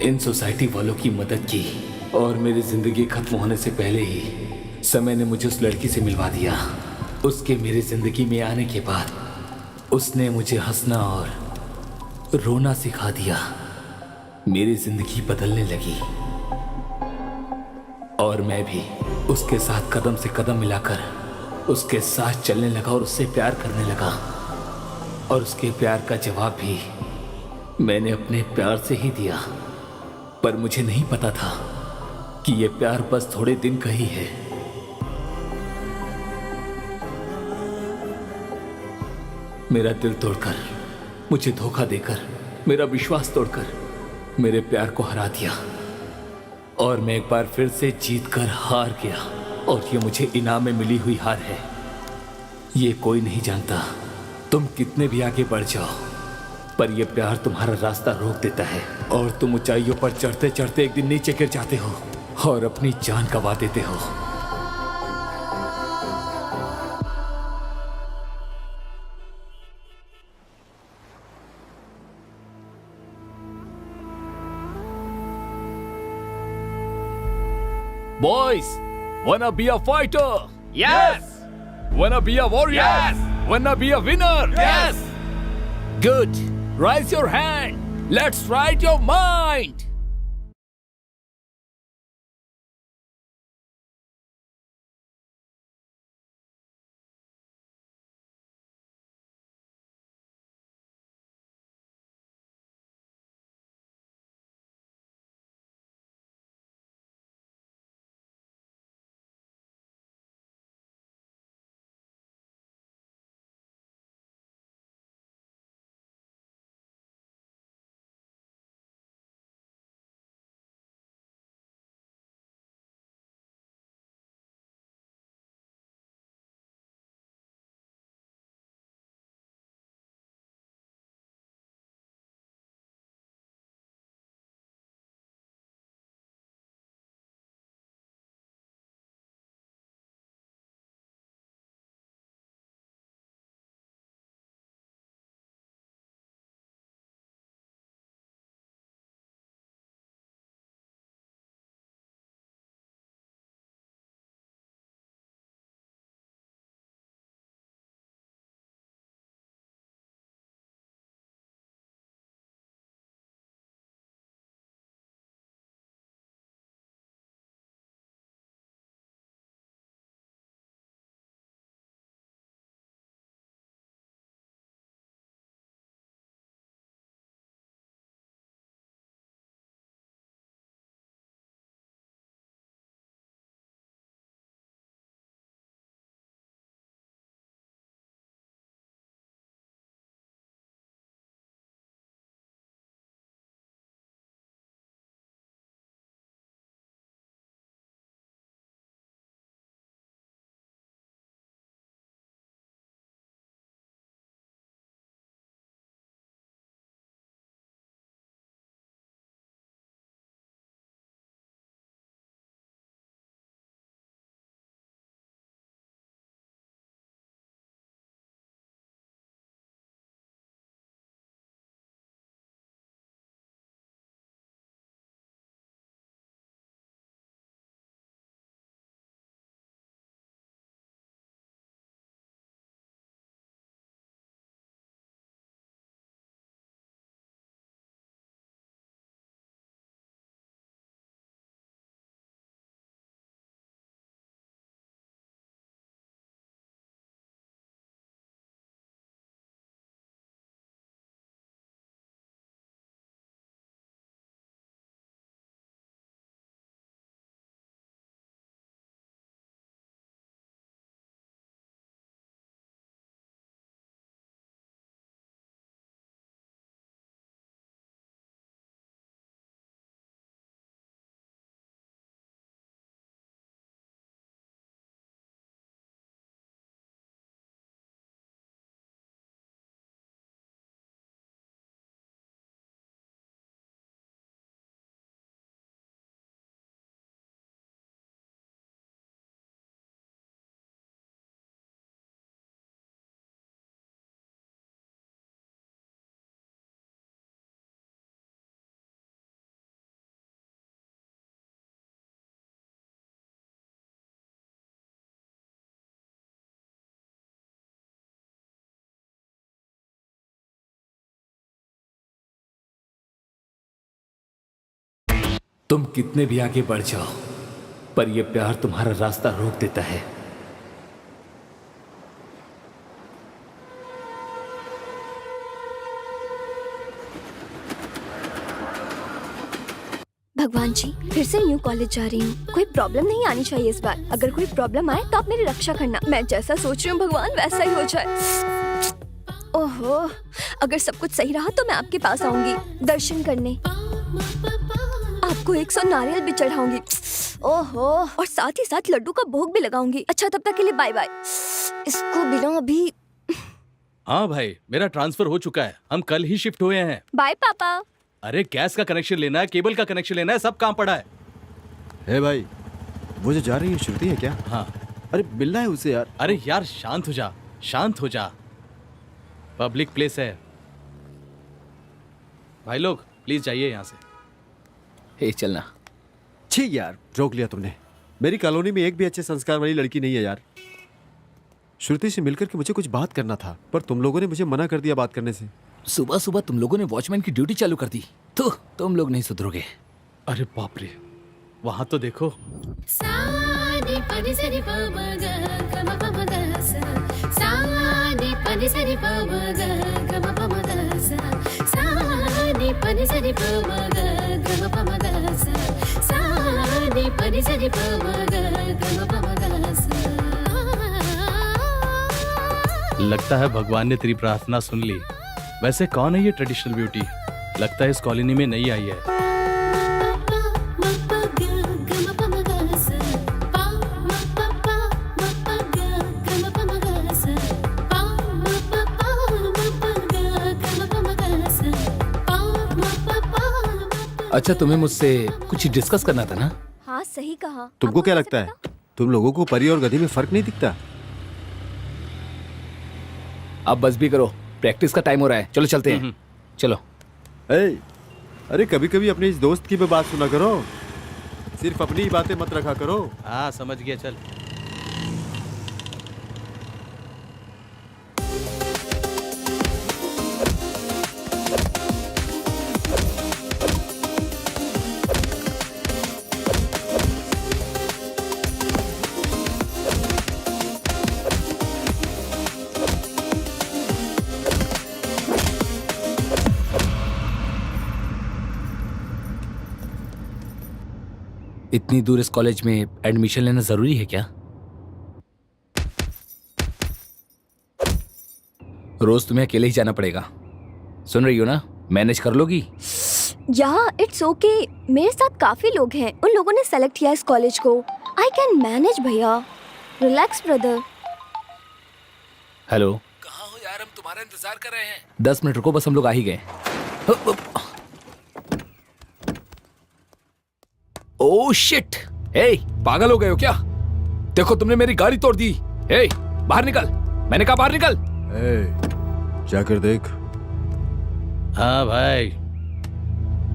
इन सोसाइटी वालों की मदद की और मेरी जिंदगी खत्म होने से पहले ही समय ने मुझे उस लड़की से मिलवा दिया। उसके मेरी जिंदगी में आने के बाद उसने मुझे हंसना और रोना सिखा दिया। मेरी जिंदगी बदलने लगी और मैं भी उसके साथ कदम से कदम मिलाकर उसके साथ चलने लगा और उससे प्यार करने लगा। और उसके प्यार का जवाब भी मैंने अपने प्यार से ही दिया। पर मुझे नहीं पता था कि ये प्यार बस थोड़े दिन का ही है। मेरा दिल तोड़कर, मुझे धोखा देकर, मेरा विश्वास तोड़कर मेरे प्यार को हरा दिया और मैं एक बार फिर से जीतकर हार गया। और ये मुझे इनाम में मिली हुई हार है। ये कोई नहीं जानता तुम कितने भी आगे बढ़ जाओ, पर यह प्यार तुम्हारा रास्ता रोक देता है और तुम ऊंचाइयों पर चढ़ते चढ़ते एक दिन नीचे गिर जाते हो और अपनी जान गंवा देते हो। Boys, wanna be a fighter? Yes! Wanna be a warrior? Yes! Wanna be a winner? Yes! Good. Raise your hand. Let's ride your mind. तुम कितने भी आगे बढ़ जाओ, पर यह प्यार तुम्हारा रास्ता रोक देता है। भगवान जी, फिर से न्यू कॉलेज जा रही हूँ। कोई प्रॉब्लम नहीं आनी चाहिए इस बार। अगर कोई प्रॉब्लम आए तो आप मेरी रक्षा करना। मैं जैसा सोच रही हूँ भगवान वैसा ही हो जाए। ओहो, अगर सब कुछ सही रहा तो मैं आपके पास आऊंगी दर्शन करने। आपको 100 नारियल भी चढ़ाऊंगी। ओहो, और साथ ही साथ लड्डू का भोग भी लगाऊंगी। अच्छा, तब तक के लिए बाय बाय। इसको बिना अभी। हाँ भाई, मेरा ट्रांसफर हो चुका है। हम कल ही शिफ्ट हुए हैं। बाय पापा। अरे गैस का कनेक्शन लेना है, केबल का कनेक्शन लेना है, सब काम पड़ा है। हे भाई, वो जो जा रही है श्रुति है क्या? हाँ। अरे मिलना है उसे यार। अरे यार शांत हो जा, शांत हो जा। पब्लिक प्लेस है भाई, लोग प्लीज जाइए यहाँ से। हे चलना। छी यार, रोक लिया तुमने। मेरी कॉलोनी में एक भी अच्छे संस्कार वाली लड़की नहीं है यार। श्रुति से मिलकर के मुझे कुछ बात करना था, पर तुम लोगों ने मुझे मना कर दिया बात करने से। सुबह सुबह तुम लोगों ने वॉचमैन की ड्यूटी चालू कर दी, तो तुम लोग नहीं सुधरोगे। अरे बाप रे, वहां तो देखो। लगता है भगवान ने तेरी प्रार्थना सुन ली। वैसे कौन है ये ट्रेडिशनल ब्यूटी? लगता है इस कॉलोनी में नई आई है। अच्छा, तुम्हें मुझसे कुछ डिस्कस करना था ना? हाँ, सही कहा। तुमको आपको क्या कैसे लगता है, पता? तुम लोगों को परी और गधी में फर्क नहीं दिखता? अब बस भी करो, प्रैक्टिस का टाइम हो रहा है। चलो चलते हैं। चलो। अरे कभी कभी अपने इस दोस्त की भी बात सुना करो, सिर्फ अपनी ही बातें मत रखा करो। हाँ समझ गया, चल। इतनी दूर इस कॉलेज में एडमिशन लेना जरूरी है क्या? रोज तुम्हें अकेले ही जाना पड़ेगा। सुन रही हो ना? मैनेज कर लोगी? या इट्स ओके, मेरे साथ काफी लोग हैं। उन लोगों ने सेलेक्ट किया इस कॉलेज को। आई कैन मैनेज भैया। Relax brother. हेलो, कहाँ हो यार? हम तुम्हारा इंतजार कर रहे हैं। 10 मिनट रुको, बस हम लोग आ ही गए। Oh shit! हे, पागल हो गए हो क्या? देखो तुमने मेरी गाड़ी तोड़ दी। हे, बाहर निकल! मैंने कहा बाहर निकल। जाकर देख। हाँ भाई,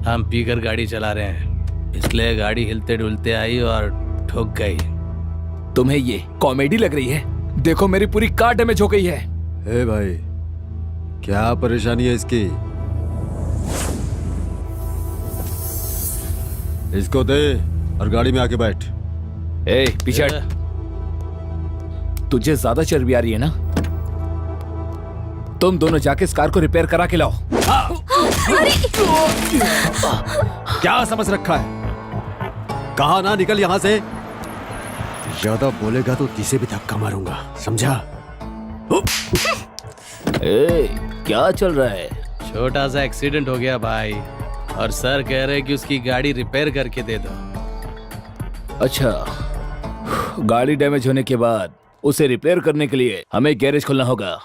हम पीकर गाड़ी चला रहे हैं, इसलिए गाड़ी हिलते डुलते आई और ठुक गई। तुम्हें ये कॉमेडी लग रही है? देखो मेरी पूरी कार डैमेज हो गई है। हे भाई, क्या परेशानी है इसकी? इसको दे और गाड़ी में आके बैठ। ए, पीछे हट। तुझे ज्यादा चर्बी आ रही है ना? तुम दोनों जाके इस कार को रिपेयर करा के लाओ। क्या समझ रखा है? कहा ना निकल यहां से। ज्यादा बोलेगा तो किसे भी धक्का मारूंगा, समझा? ए, क्या चल रहा है? छोटा सा एक्सीडेंट हो गया भाई, और सर कह रहे कि उसकी गाड़ी रिपेयर करके दे दो। अच्छा, गाड़ी डैमेज होने के बाद उसे रिपेयर करने के लिए हमें गैरेज खोलना होगा।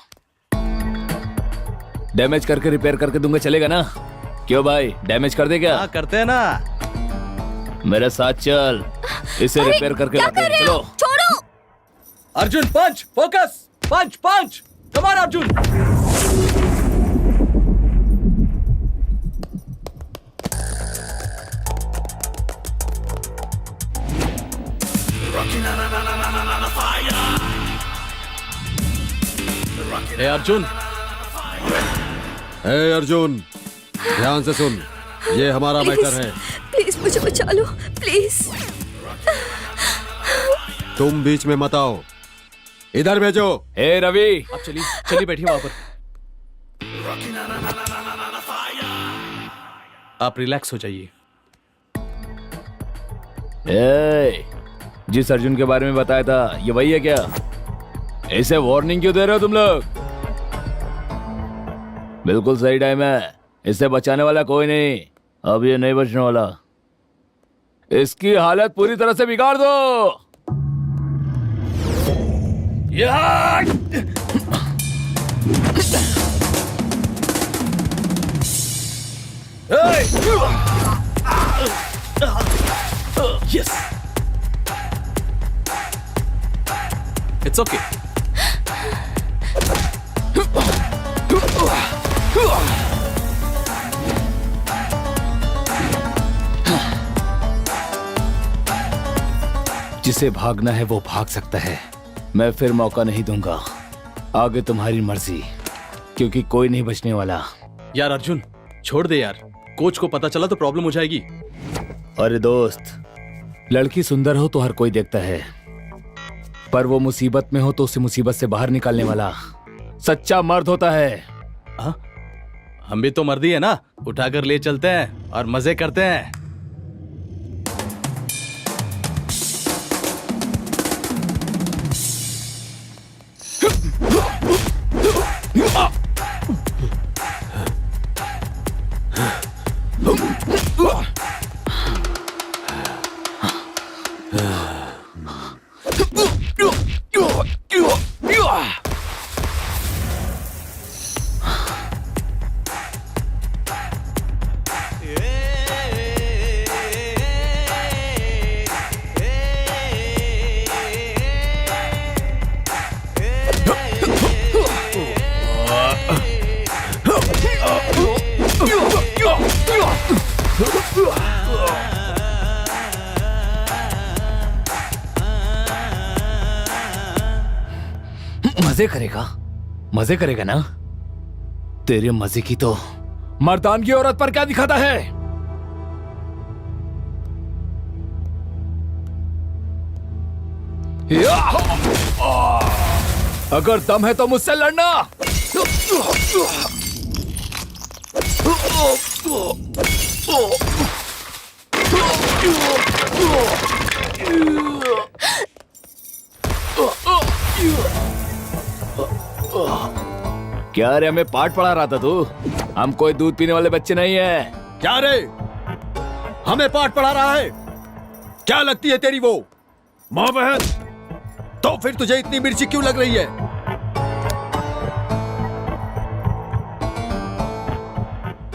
डैमेज करके रिपेयर करके दूंगा, चलेगा ना? क्यों भाई, डैमेज कर दे क्या? हाँ करते हैं ना। मेरे साथ चल, इसे रिपेयर करके लाते हैं। चलो। छोड़ो। Arjun punch, focus, punch punch, come on Arjun. ए अर्जुन, हे अर्जुन, ध्यान से सुन, ये हमारा मैटर है। प्लीज मुझे बचा लो प्लीज। तुम बीच में मत आओ, इधर भेजो। ए रवि, आप चलिए चलिए बैठिए वहां पर। आप रिलैक्स हो जाइए। ए, जिस अर्जुन के बारे में बताया था ये वही है क्या? इसे वार्निंग क्यों दे रहे हो तुम लोग? बिल्कुल सही टाइम है, इसे बचाने वाला कोई नहीं। अब ये नहीं बचने वाला, इसकी हालत पूरी तरह से बिगाड़ दो। Yes, it's okay. जिसे भागना है वो भाग सकता है, मैं फिर मौका नहीं दूंगा। आगे तुम्हारी मर्जी, क्योंकि कोई नहीं बचने वाला। यार अर्जुन छोड़ दे यार, कोच को पता चला तो प्रॉब्लम हो जाएगी। अरे दोस्त, लड़की सुंदर हो तो हर कोई देखता है, पर वो मुसीबत में हो तो उसे मुसीबत से बाहर निकालने वाला सच्चा मर्द होता है। हाँ, हम भी तो मर्दी है ना, उठाकर ले चलते हैं और मजे करते हैं। मजे करेगा ना? तेरे मजे की तो मर्दान की औरत पर क्या दिखाता है? अगर दम है तो मुझसे लड़ना। क्या रे, हमें पाठ पढ़ा रहा था तू? हम कोई दूध पीने वाले बच्चे नहीं है। क्या रे, हमें पाठ पढ़ा रहा है? क्या लगती है तेरी वो माँ बहन? तो फिर तुझे इतनी मिर्ची क्यों लग रही है?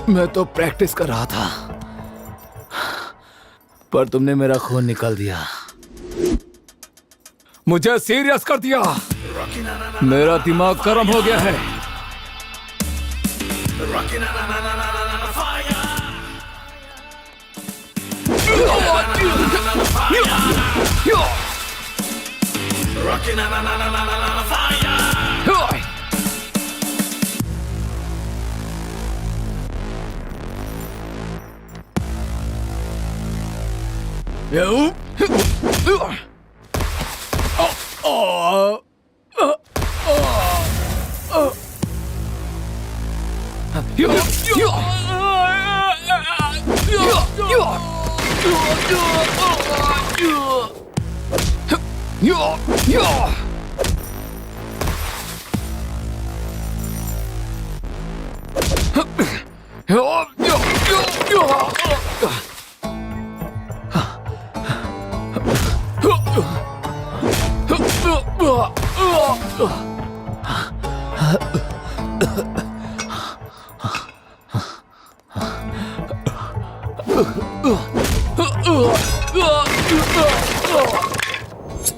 मैं तो प्रैक्टिस कर रहा था, पर तुमने मेरा खून निकाल दिया, मुझे सीरियस कर दिया। मेरा दिमाग गर्म हो गया है।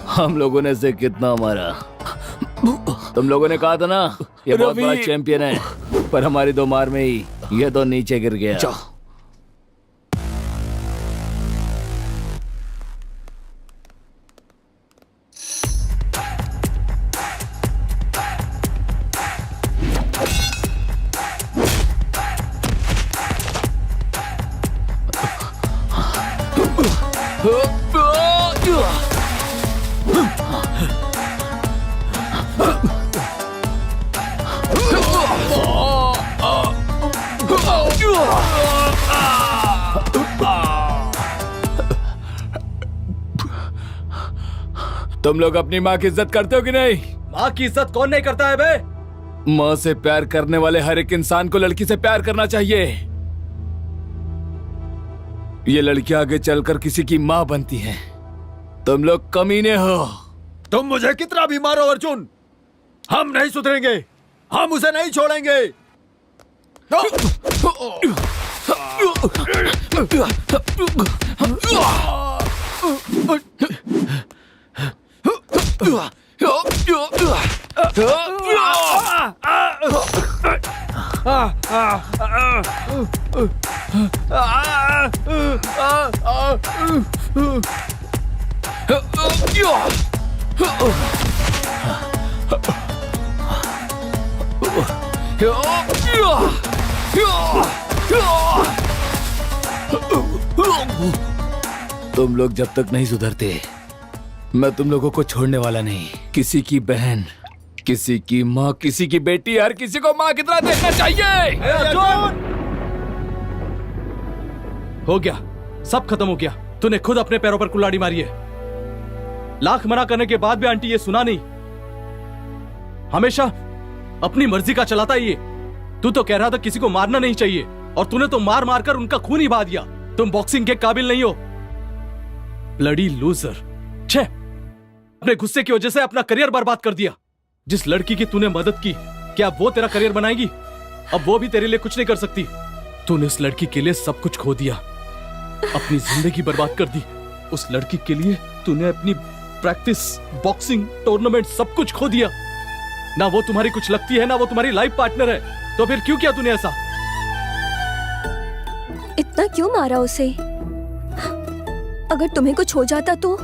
हम लोगों ने इसे कितना मारा। तुम लोगों ने कहा था ना ये बहुत बड़ा चैंपियन है, पर हमारी 2 मार में ही ये तो नीचे गिर गया। तुम लोग अपनी माँ की इज्जत करते हो कि नहीं? माँ की इज्जत कौन नहीं करता है बे? माँ से प्यार करने वाले हर एक इंसान को लड़की से प्यार करना चाहिए। ये लड़कियां आगे चलकर किसी की माँ बनती हैं। तुम लोग कमीने हो। तुम मुझे कितना भी मारो अर्जुन, हम नहीं सुधरेंगे, हम उसे नहीं छोड़ेंगे। तुम लोग जब तक नहीं सुधरते, मैं तुम लोगों को छोड़ने वाला नहीं। किसी की बहन, किसी की माँ, किसी की बेटी, हर किसी को माँ की तरह देखना चाहिए। हो गया, सब खत्म हो गया। तूने खुद अपने पैरों पर कुल्हाड़ी मारी है। लाख मना करने के बाद भी आंटी ये सुना नहीं। हमेशा अपनी मर्जी का चलाता ये। तू तो कह रहा था किसी को मारना नहीं चाहिए, और तूने तो मार मार कर उनका खून ही बहा दिया। तुम बॉक्सिंग के काबिल नहीं हो, ब्लडी लूजर। छे, अपने गुस्से की वजह से अपना करियर बर्बाद कर दिया। जिस लड़की की तूने मदद की, क्या वो तेरा करियर बनाएगी? अब वो भी तेरे लिए कुछ नहीं कर सकती। तूने उस लड़की के लिए सब कुछ खो दिया, अपनी जिंदगी बर्बाद कर दी। उस लड़की के लिए तूने अपनी प्रैक्टिस, बॉक्सिंग, टूर्नामेंट सब कुछ खो दिया। ना वो तुम्हारी कुछ लगती है, ना वो तुम्हारी लाइफ पार्टनर है। तो फिर क्यों किया तूने ऐसा? इतना क्यों मारा उसे? अगर तुम्हें कुछ हो जाता तो?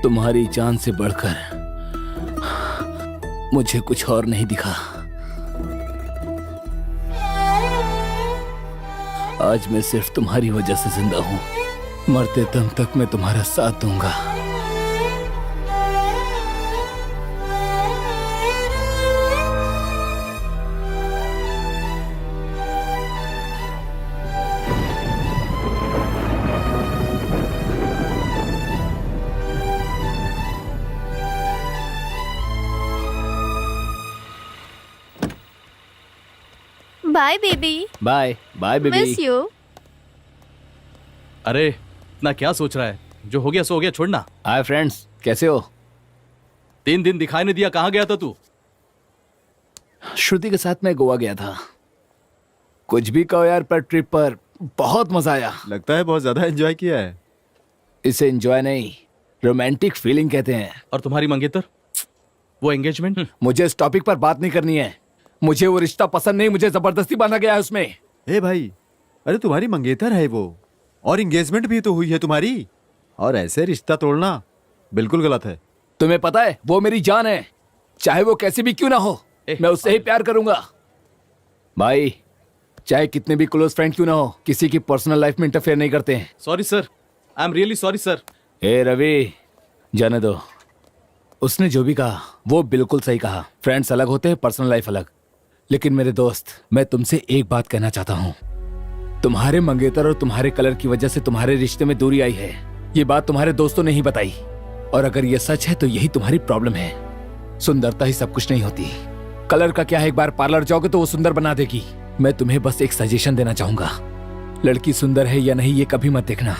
तुम्हारी जान से बढ़कर मुझे कुछ और नहीं दिखा। आज मैं सिर्फ तुम्हारी वजह से जिंदा हूं। मरते दम तक मैं तुम्हारा साथ दूंगा। Bye baby. Bye bye baby. Miss you. अरे इतना क्या सोच रहा है? जो हो गया सो हो गया, छोड़ना। हाय फ्रेंड्स, कैसे हो? 3 दिन दिखाई नहीं दिया, कहाँ गया था तू? श्रुति के साथ मैं गोवा गया था। कुछ भी कहो यार, पर ट्रिप पर बहुत मजा आया। लगता है बहुत ज्यादा एंजॉय किया है। इसे एंजॉय नहीं, रोमांटिक फीलिंग कहते हैं। और तुम्हारी मंगेतर, वो एंगेजमेंट? मुझे इस टॉपिक पर बात नहीं करनी है। मुझे वो रिश्ता पसंद नहीं, मुझे जबरदस्ती बांधा गया है उसमें। ए भाई, अरे तुम्हारी मंगेतर है वो, और एंगेजमेंट भी तो हुई है तुम्हारी, और ऐसे रिश्ता तोड़ना बिल्कुल गलत है। तुम्हें पता है वो मेरी जान है, चाहे वो कैसी भी क्यों ना हो, मैं उससे ही प्यार करूंगा। भाई, चाहे कितने भी क्लोज फ्रेंड क्यों ना हो, किसी की पर्सनल लाइफ में इंटरफेयर नहीं करते हैं। Sorry sir, I am really sorry sir. ए रवि, जाने दो। उसने जो भी कहा वो बिल्कुल सही कहा। फ्रेंड्स अलग होते हैं, पर्सनल लाइफ अलग। लेकिन मेरे दोस्त, मैं तुमसे एक बात कहना चाहता हूँ। तुम्हारे मंगेतर और तुम्हारे कलर की वजह से तुम्हारे रिश्ते में दूरी आई है। ये बात तुम्हारे दोस्तों ने ही बताई, और अगर ये सच है तो यही तुम्हारी प्रॉब्लम है। सुंदरता ही सब कुछ नहीं होती। कलर का क्या है, एक बार पार्लर जाओगे तो वो सुंदर बना देगी। मैं तुम्हें बस एक सजेशन देना चाहूंगा। लड़की सुंदर है या नहीं ये कभी मत देखना,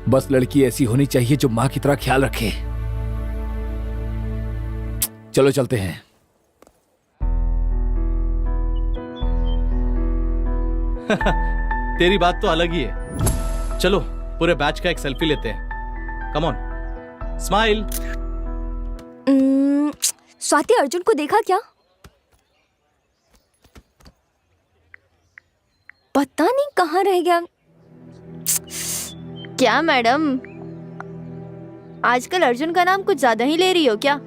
बस लड़की ऐसी होनी चाहिए जो माँ की तरह ख्याल रखे। चलो चलते हैं। तेरी बात तो अलग ही है। चलो पूरे बैच का एक सेल्फी लेते हैं। Come on, smile. Swati, Arjun को देखा क्या? पता नहीं कहाँ रह गया। क्या मैडम, आजकल अर्जुन का नाम कुछ ज्यादा ही ले रही हो क्या?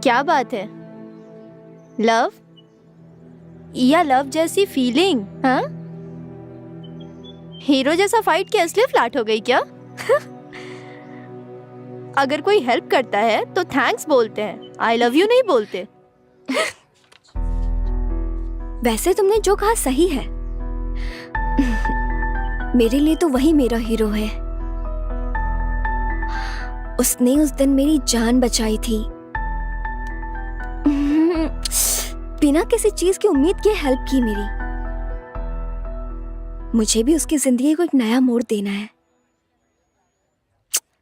क्या बात है? लव या लव जैसी फीलिंग? हाँ, हीरो जैसा फाइट के असली फ्लैट हो गई क्या? अगर कोई हेल्प करता है तो थैंक्स बोलते हैं, आई लव यू नहीं बोलते। वैसे तुमने जो कहा सही है। मेरे लिए तो वही मेरा हीरो है। उसने उस दिन मेरी जान बचाई थी। बिना किसी चीज की उम्मीद के हेल्प की मेरी। मुझे भी उसकी जिंदगी को एक नया मोड़ देना है।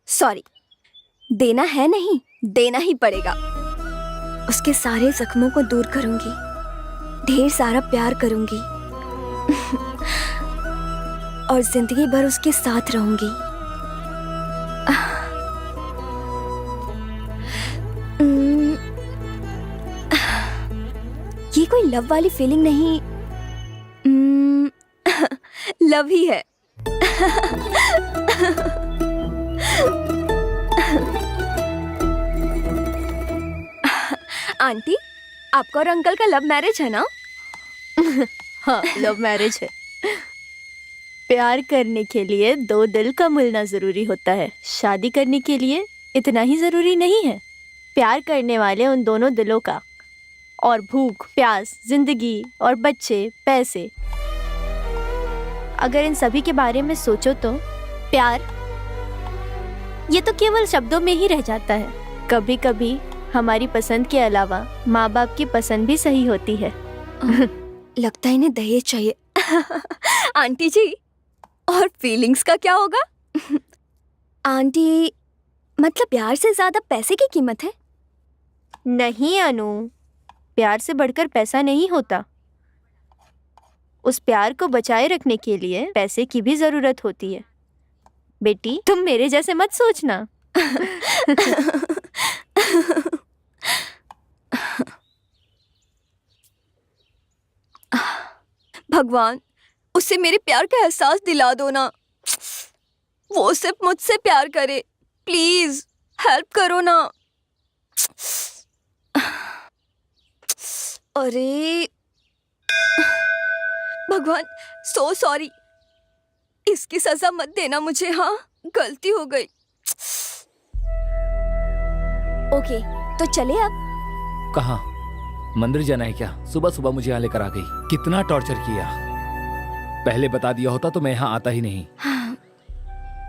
सॉरी, देना है नहीं, देना ही पड़ेगा। उसके सारे जख्मों को दूर करूंगी, ढेर सारा प्यार करूंगी और जिंदगी भर उसके साथ रहूंगी। ये कोई लव वाली फीलिंग नहीं, लव ही है। आंटी, आपका और अंकल का लव मैरिज है ना? हाँ, लव मैरिज है। प्यार करने के लिए दो दिल का मिलना जरूरी होता है, शादी करने के लिए इतना ही जरूरी नहीं है। प्यार करने वाले उन दोनों दिलों का, और भूख, प्यास, जिंदगी और बच्चे, पैसे, अगर इन सभी के बारे में सोचो तो प्यार ये तो केवल शब्दों में ही रह जाता है। कभी कभी हमारी पसंद के अलावा माँ बाप की पसंद भी सही होती है। लगता है इन्हें दहेज चाहिए। आंटी जी, और फीलिंग्स का क्या होगा? आंटी, मतलब प्यार से ज्यादा पैसे की कीमत है? नहीं अनु, प्यार से बढ़कर पैसा नहीं होता। उस प्यार को बचाए रखने के लिए पैसे की भी जरूरत होती है। बेटी, तुम मेरे जैसे मत सोचना। भगवान, उसे मेरे प्यार का एहसास दिला दो ना। वो सिर्फ मुझसे प्यार करे, प्लीज हेल्प करो ना। अरे भगवान, सो सॉरी। इसकी सजा मत देना मुझे। हाँ, गलती हो गई। ओके, तो चले अब। कहाँ? मंदिर जाना है क्या? सुबह सुबह मुझे यहाँ लेकर आ गई। कितना टॉर्चर किया। पहले बता दिया होता तो मैं यहाँ आता ही नहीं। हाँ।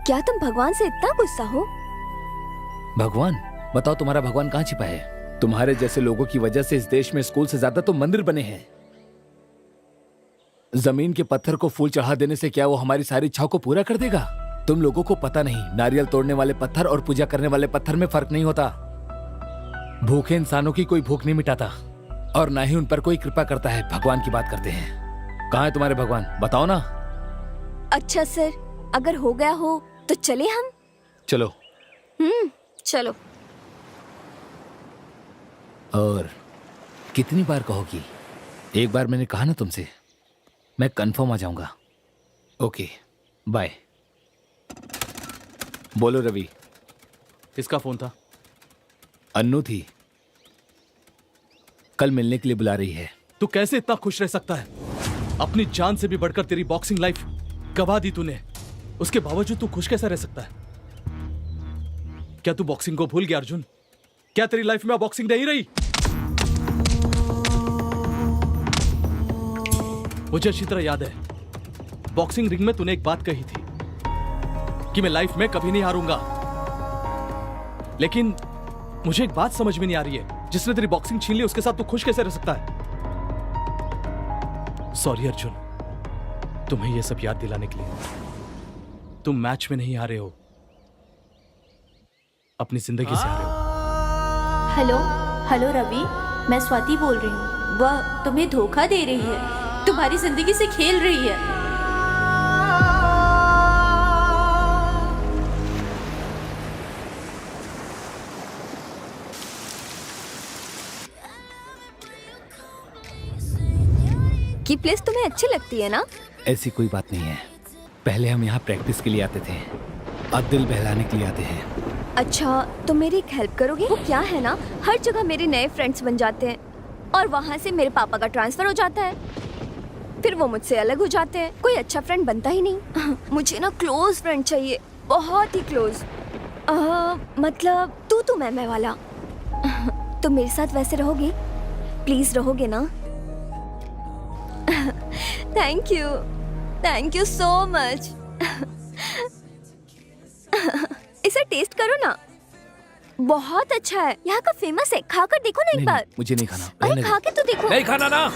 क्या तुम भगवान से इतना गुस्सा हो? भगवान? बताओ, तुम्हारा भगवान कहाँ छिपा है? तुम्हारे जैसे लोगों की वजह से इस देश में स्कूल से ज्यादा तो मंदिर बने हैं। जमीन के पत्थर को फूल चढ़ा देने से क्या वो हमारी सारी इच्छाओं को पूरा कर देगा? तुम लोगों को पता नहीं, नारियल तोड़ने वाले पत्थर और पूजा करने वाले पत्थर में फर्क नहीं होता। भूखे इंसानों की कोई भूख नहीं मिटाता और ना ही उन पर कोई कृपा करता है। भगवान की बात करते हैं। कहाँ है तुम्हारे भगवान? बताओ ना। अच्छा सर, अगर हो गया हो तो चले हम। चलो। चलो। और कितनी बार कहोगी? एक बार मैंने कहा ना तुमसे, मैं कंफर्म आ जाऊंगा। Okay, bye. बोलो रवि। किसका फोन था? अन्नू थी, कल मिलने के लिए बुला रही है। तू कैसे इतना खुश रह सकता है? अपनी जान से भी बढ़कर तेरी बॉक्सिंग लाइफ गवा दी तूने, उसके बावजूद तू खुश कैसा रह सकता है? क्या तू बॉक्सिंग को भूल गया अर्जुन? क्या तेरी लाइफ में बॉक्सिंग नहीं रही? मुझे अच्छी तरह याद है, बॉक्सिंग रिंग में तूने एक बात कही थी कि मैं लाइफ में कभी नहीं हारूंगा। लेकिन मुझे एक बात समझ में नहीं आ रही है, जिसने तेरी बॉक्सिंग छीन ली उसके साथ तू खुश कैसे रह सकता है? सॉरी अर्जुन, तुम्हें यह सब याद दिलाने के लिए। तुम मैच में नहीं हारे हो, अपनी जिंदगी से हारे हो। हेलो हेलो रवि, मैं स्वाति बोल रही हूँ। वह तुम्हें धोखा दे रही है, तुम्हारी जिंदगी से खेल रही है। की प्लेस तुम्हें अच्छी लगती है ना? ऐसी कोई बात नहीं है। पहले हम यहाँ प्रैक्टिस के लिए आते थे, अब दिल बहलाने के लिए आते हैं। अच्छा, तो मेरी एक हेल्प करोगे? वो क्या है ना, हर जगह मेरे नए फ्रेंड्स बन जाते हैं और वहाँ से मेरे पापा का ट्रांसफर हो जाता है, फिर वो मुझसे अलग हो जाते हैं। कोई अच्छा फ्रेंड बनता ही नहीं। मुझे ना क्लोज फ्रेंड चाहिए, बहुत ही क्लोज। मतलब तू मैं वाला। तो मेरे साथ वैसे रहोगे? प्लीज रहोगे ना? Thank you so much. इसे टेस्ट करो ना। बहुत अच्छा है, यहाँ का फेमस है, खाकर देखो ना एक नहीं, बार। नहीं, मुझे नहीं खाना। अरे रहने दो। खा के तो देखो। नहीं खाना ना।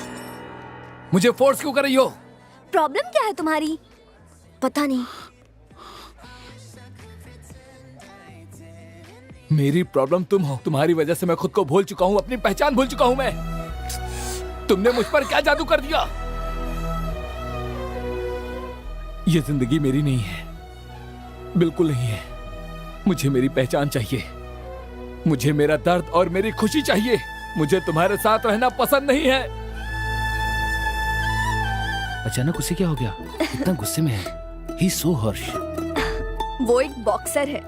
मुझे फोर्स क्यों कर रही हो? प्रॉब्लम क्या है तुम्हारी? पता नहीं। मेरी प्रॉब्लम तुम हो। तुम्हारी वजह से मैं खुद को भूल चुका हूँ, अपनी पहचान भूल चुका हूँ मैं। तुमने मुझ पर क्या जादू कर दिया? ये जिंदगी मेरी नहीं है, बिल्कुल नहीं है। मुझे मेरी पहचान चाहिए, मुझे मेरा दर्द और मेरी खुशी चाहिए। मुझे तुम्हारे साथ रहना पसंद नहीं है। अचानक उसे क्या हो गया? इतना गुस्से में है। He is so harsh. वो एक बॉक्सर है।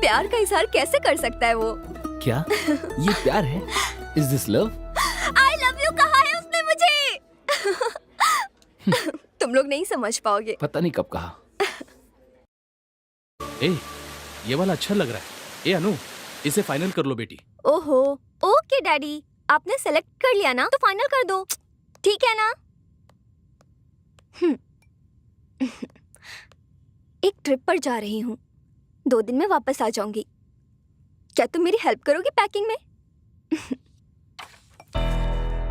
प्यार का इजहार कैसे कर सकता है वो? क्या ये प्यार है? Is this love? I love you कहा है उसने मुझे। तुम लोग नहीं समझ पाओगे। पता नहीं कब कहा। ए, ये वाला अच्छा लग रहा है। ए अनु, इसे फाइनल कर लो बेटी। ओहो, ओके डैडी, आपने सेलेक्ट कर लिया ना, तो फाइनल कर दो, ठीक है ना? एक ट्रिप पर जा रही हूँ, 2 दिन में वापस आ जाऊंगी। क्या तुम मेरी हेल्प करोगी पैकिंग में?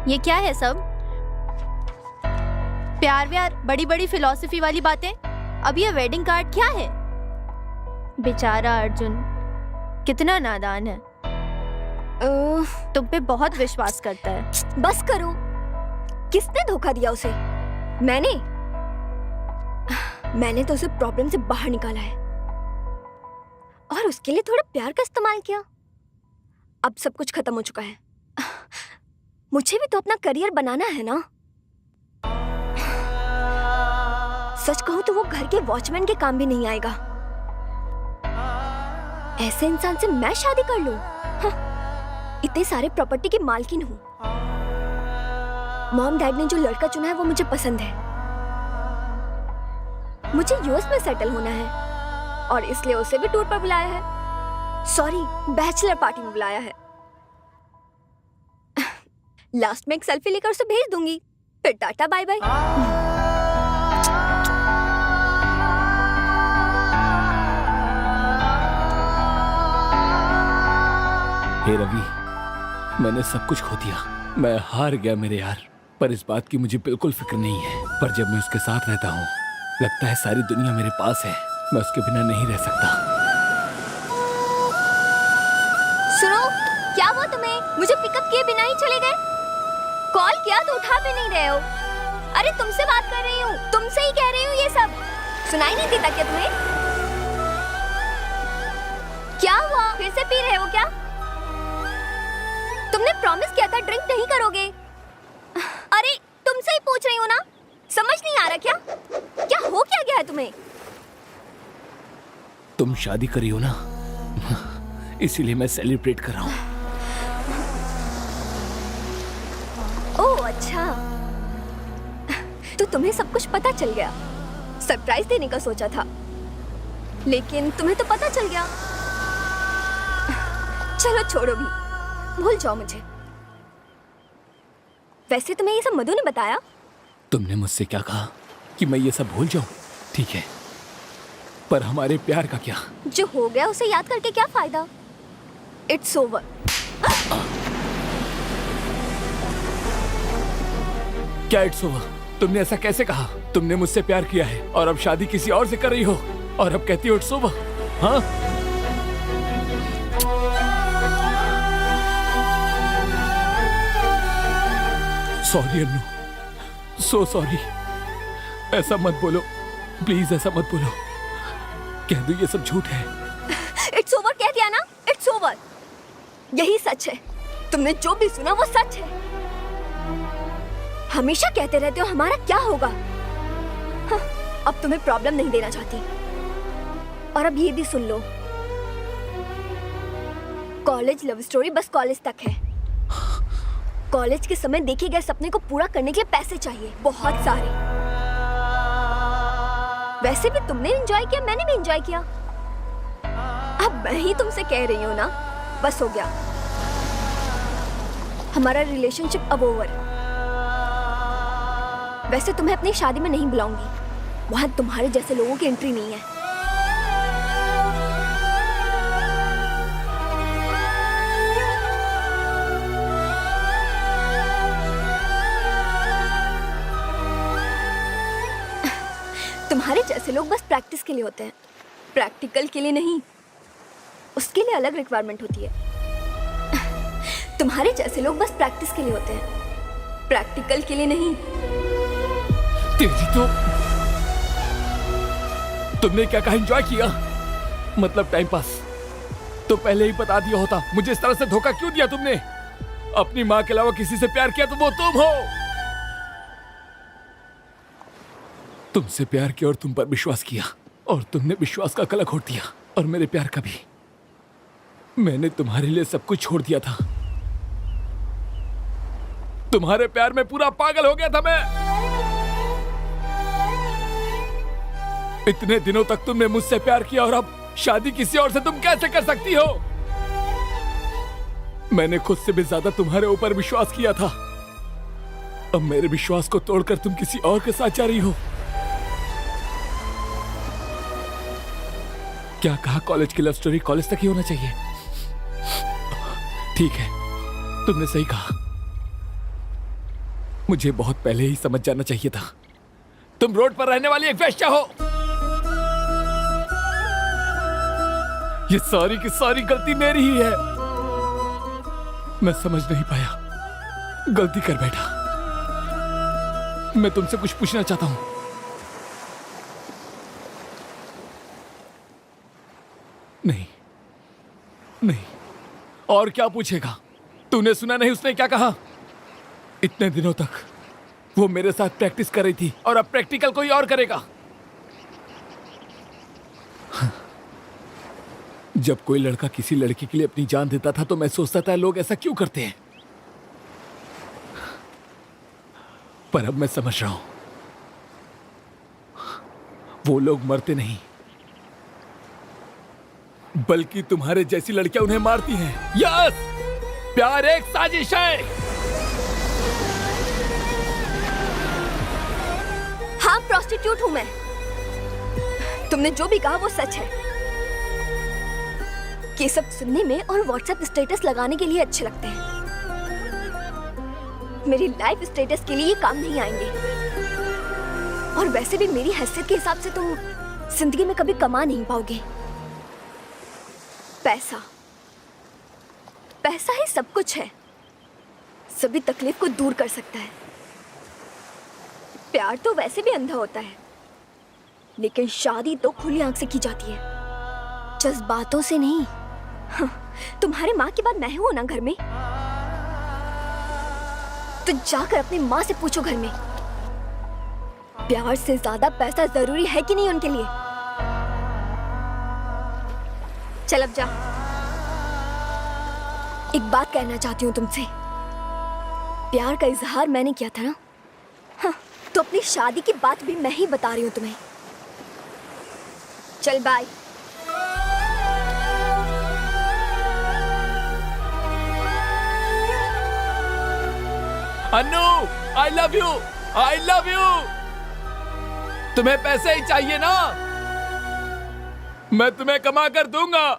ये क्या है सब? प्यार व्यार, बड़ी बड़ी फिलॉसफी वाली बातें। अब ये वेडिंग कार्ड क्या है? बेचारा अर्जुन कितना नादान है। तुम पे बहुत विश्वास करता है। बस करो। किसने धोखा दिया उसे? मैंने तो उसे प्रॉब्लम से बाहर निकाला है और उसके लिए थोड़ा प्यार का इस्तेमाल किया। अब सब कुछ खत्म हो चुका है। मुझे भी तो अपना करियर बनाना है ना। सच कहूं तो वो घर के वॉचमैन के काम भी नहीं आएगा। ऐसे इंसान से मैं शादी कर लूं? हाँ, इतने सारे प्रॉपर्टी की मालकिन हूं। मॉम डैड ने जो लड़का चुना है वो मुझे पसंद है। मुझे यूएस में सेटल होना है और इसलिए उसे भी टूर पर बुलाया है। सॉरी, बैचलर पार्टी में बुलाया है। लास्ट में एक सेल्फी लेकर उसे भेज दूंगी, फिर टाटा बाय बाय। हे रवि, मैंने सब कुछ खो दिया। मैं हार गया मेरे यार, पर इस बात की मुझे बिल्कुल फिक्र नहीं है। पर जब मैं उसके साथ रहता हूँ, लगता है सारी दुनिया मेरे पास है। मैं उसके बिना नहीं रह सकता। सुनो, क्या हुआ तुम्हें? मुझे पिकअप किए बिना ही चले गए? कॉल किया तो उठा भी नहीं रहे हो। अरे तुमसे बात कर रही हूँ, तुमसे ही कह रही हूँ ये सब। सुनाई नहीं देता क्या तुम्हें? क्या हुआ? फिर से पी रहे हो क्या? तुमने प्रॉमिस किया था ड्रिंक नहीं करोगे। अरे तुमसे ही पूछ रही हूँ ना, समझ नहीं आ रहा क्या? क्या हो क्या गया है तुम्हें? तुम शादी करी हो ना, इसीलिए मैं सेलिब्रेट कर रहा हूँ। ओह अच्छा, तो तुम्हें सब कुछ पता चल गया। सरप्राइज देने का सोचा था, लेकिन तुम्हें तो पता चल गया। चलो छोड़ो भी, भूल जाओ मुझे। वैसे तुम्हें ये सब मधु ने बताया? तुमने मुझसे क्या कहा कि मैं ये सब भूल जाऊं? ठीक है, पर हमारे प्यार का क्या? जो हो गया उसे याद करके क्या फायदा? It's over. क्या इट्स ओवर? तुमने ऐसा कैसे कहा? तुमने मुझसे प्यार किया है और अब शादी किसी और से कर रही हो और अब कहती हो इट्स ओवर? हाँ, सॉरी अन्नू, सो सॉरी। ऐसा मत बोलो प्लीज, ऐसा मत बोलो। कह दो ये सब झूठ है। इट्स ओवर कह दिया ना, इट्स ओवर। यही सच है। तुमने जो भी सुना वो सच है। हमेशा कहते रहते हो हमारा क्या होगा। हाँ, अब तुम्हें प्रॉब्लम नहीं देना चाहती। और अब ये भी सुन लो, कॉलेज लव स्टोरी बस कॉलेज तक है। कॉलेज के समय देखे गए सपने को पूरा करने के लिए पैसे चाहिए, बहुत सारे। वैसे भी तुमने एंजॉय किया, मैंने भी एंजॉय किया। अब मैं ही तुमसे कह रही हूँ ना, बस हो गया। हमारा रिलेशनशिप अब ओवर। वैसे तुम्हें अपनी शादी में नहीं बुलाऊंगी, वहां तुम्हारे जैसे लोगों की एंट्री नहीं है। तुम्हारे जैसे लोग बस प्रैक्टिस के लिए होते हैं, प्रैक्टिकल के लिए नहीं। उसके लिए अलग रिक्वायरमेंट होती है। तुम्हारे जैसे लोग बस प्रैक्टिस के लिए होते हैं, प्रैक्टिकल के लिए नहीं। तेरी तो तुमने क्या कहा एंजॉय किया, मतलब टाइम पास। तो पहले ही बता दिया होता। मुझे इस तरह से धोखा क्यों दिया तुमने? अपनी माँ के अलावा किसी से प्यार किया तो वो तुम हो। तुमसे प्यार किया और तुम पर विश्वास किया, और तुमने विश्वास का कलंक घोट दिया, और मेरे प्यार का भी। मैंने तुम्हारे लिए सब कुछ छोड़ दिया था। तुम्हारे प्यार में पूरा पागल हो गया था मैं। इतने दिनों तक तुमने मुझसे प्यार किया, और अब शादी किसी और से तुम कैसे कर सकती हो? मैंने खुद से भी ज्यादा तुम्हारे ऊपर विश्वास किया था। अब मेरे विश्वास को तोड़कर तुम किसी और के साथ जा रही हो। क्या कहा, कॉलेज की लव स्टोरी कॉलेज तक ही होना चाहिए? ठीक है, तुमने सही कहा। मुझे बहुत पहले ही समझ जाना चाहिए था। तुम रोड पर रहने वाली एक वेश्या हो। ये सारी की सारी गलती मेरी ही है। मैं समझ नहीं पाया, गलती कर बैठा। मैं तुमसे कुछ पूछना चाहता हूं। नहीं नहीं, और क्या पूछेगा? तूने सुना नहीं उसने क्या कहा? इतने दिनों तक वो मेरे साथ प्रैक्टिस कर रही थी, और अब प्रैक्टिकल कोई और करेगा। जब कोई लड़का किसी लड़की के लिए अपनी जान देता था तो मैं सोचता था लोग ऐसा क्यों करते हैं, पर अब मैं समझ रहा हूं, वो लोग मरते नहीं, बल्कि तुम्हारे जैसी लड़कियां उन्हें मारती हैं। यस, प्यार एक साजिश है। हाँ, प्रोस्टिट्यूट हूं मैं। तुमने जो भी कहा वो सच है। ये सब सुनने में और व्हाट्सएप स्टेटस लगाने के लिए अच्छे लगते हैं। मेरी लाइफ स्टेटस के लिए ये काम नहीं आएंगे। और वैसे भी मेरी हैसियत के हिसाब से तुम जिंदगी में कभी कमा नहीं पाओगे। पैसा, पैसा ही सब कुछ है, सभी तकलीफ को दूर कर सकता है। प्यार तो वैसे भी अंधा होता है, लेकिन शादी तो खुली आंख से की जाती है, जज्बातों से नहीं। तुम्हारे माँ के बाद मैं हूं ना घर में, तो जाकर अपनी माँ से पूछो घर में, प्यार से ज्यादा पैसा जरूरी है कि नहीं उनके लिए। चल अब जा। एक बात कहना चाहती हूँ तुमसे। प्यार का इजहार मैंने किया था ना, हाँ, तो अपनी शादी की बात भी मैं ही बता रही हूँ तुम्हें। चल bye. Annu, I love you, I love you. तुम्हें पैसे ही चाहिए ना? मैं तुम्हें कमा कर दूंगा।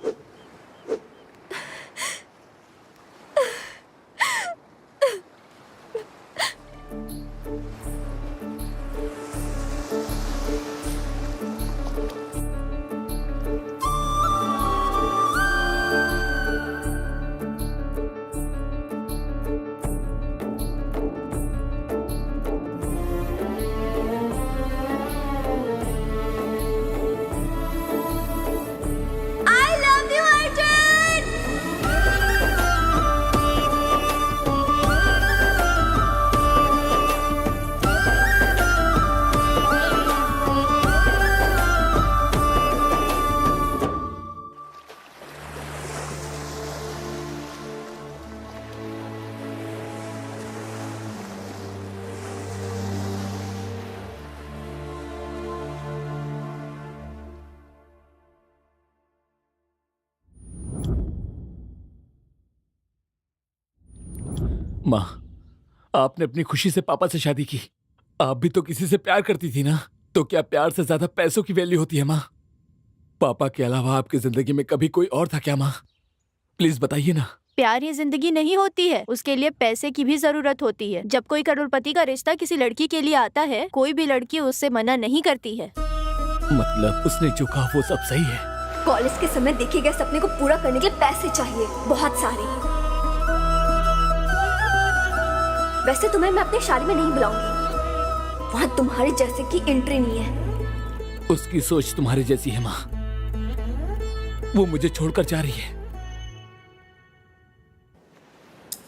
माँ, आपने अपनी खुशी से पापा से शादी की। आप भी तो किसी से प्यार करती थी ना, तो क्या प्यार से ज्यादा पैसों की वैल्यू होती है माँ? पापा के अलावा आपकी जिंदगी में कभी कोई और था क्या माँ? प्लीज बताइए ना। प्यार ये जिंदगी नहीं होती है, उसके लिए पैसे की भी जरूरत होती है। जब कोई करोड़पति का रिश्ता किसी लड़की के लिए आता है, कोई भी लड़की उससे मना नहीं करती है। मतलब उसने जो कहा वो सब सही है? कॉलेज के समय देखे गए सपने को पूरा करने के लिए पैसे चाहिए, बहुत सारे। वैसे तुम्हें मैं अपनी शादी में नहीं बुलाऊंगी, वहाँ तुम्हारे जैसे की एंट्री नहीं है। उसकी सोच तुम्हारे जैसी है माँ, वो मुझे छोड़कर जा रही है।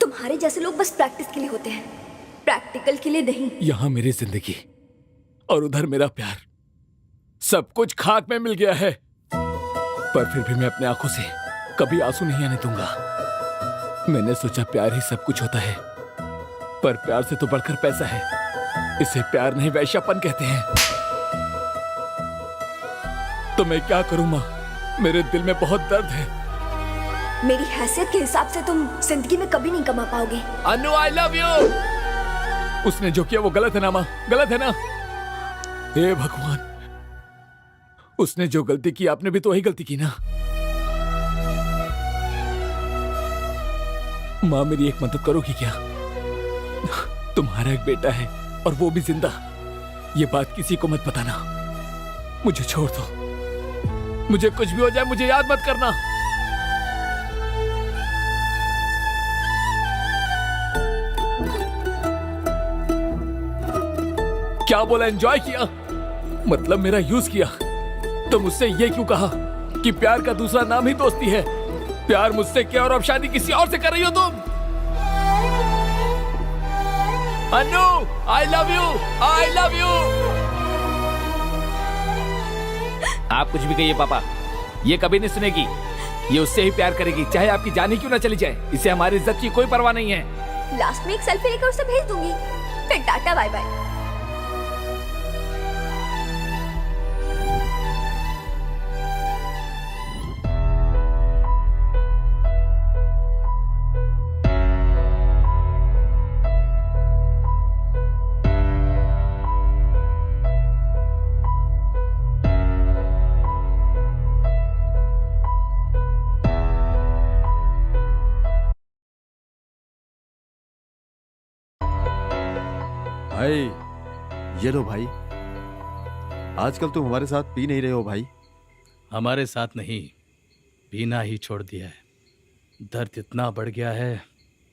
तुम्हारे जैसे लोग बस प्रैक्टिस के लिए होते हैं, प्रैक्टिकल के लिए नहीं। यहाँ मेरी जिंदगी और उधर मेरा प्यार, सब कुछ खाक में मिल गया है। पर फिर भी मैं अपने आंखों से कभी आंसू नहीं आने दूंगा। मैंने सोचा प्यार ही सब कुछ होता है, पर प्यार से तो बढ़कर पैसा है। इसे प्यार नहीं वैश्यापन कहते हैं। तो मैं क्या करूं माँ, मेरे दिल में बहुत दर्द है। मेरी हैसियत के हिसाब से तुम जिंदगी में कभी नहीं कमा पाओगे। अनु आई लव यू। उसने जो किया वो गलत है ना माँ, गलत है ना? हे भगवान, उसने जो गलती की आपने भी तो वही गलती की ना। माँ मेरी एक मदद करोगी क्या? तुम्हारा एक बेटा है और वो भी जिंदा। ये बात किसी को मत बताना। मुझे छोड़ दो, मुझे कुछ भी हो जाए मुझे याद मत करना। क्या बोला? एंजॉय किया? मतलब मेरा यूज किया? तो मुझसे ये क्यों कहा कि प्यार का दूसरा नाम ही दोस्ती है? प्यार मुझसे क्या और अब शादी किसी और से कर रही हो तुम? Anu I love you, I love you. आप कुछ भी कहिए पापा, ये कभी नहीं सुनेगी। ये उससे ही प्यार करेगी, चाहे आपकी जान ही क्यों ना चली जाए। इसे हमारी इज्जत की कोई परवाह नहीं है। लास्ट में एक सेल्फी लेकर उसे भेज दूंगी, फिर टाटा बाय बाय। भाई ये लो भाई, आजकल तुम हमारे साथ पी नहीं रहे हो भाई। हमारे साथ नहीं, पीना ही छोड़ दिया है। दर्द इतना बढ़ गया है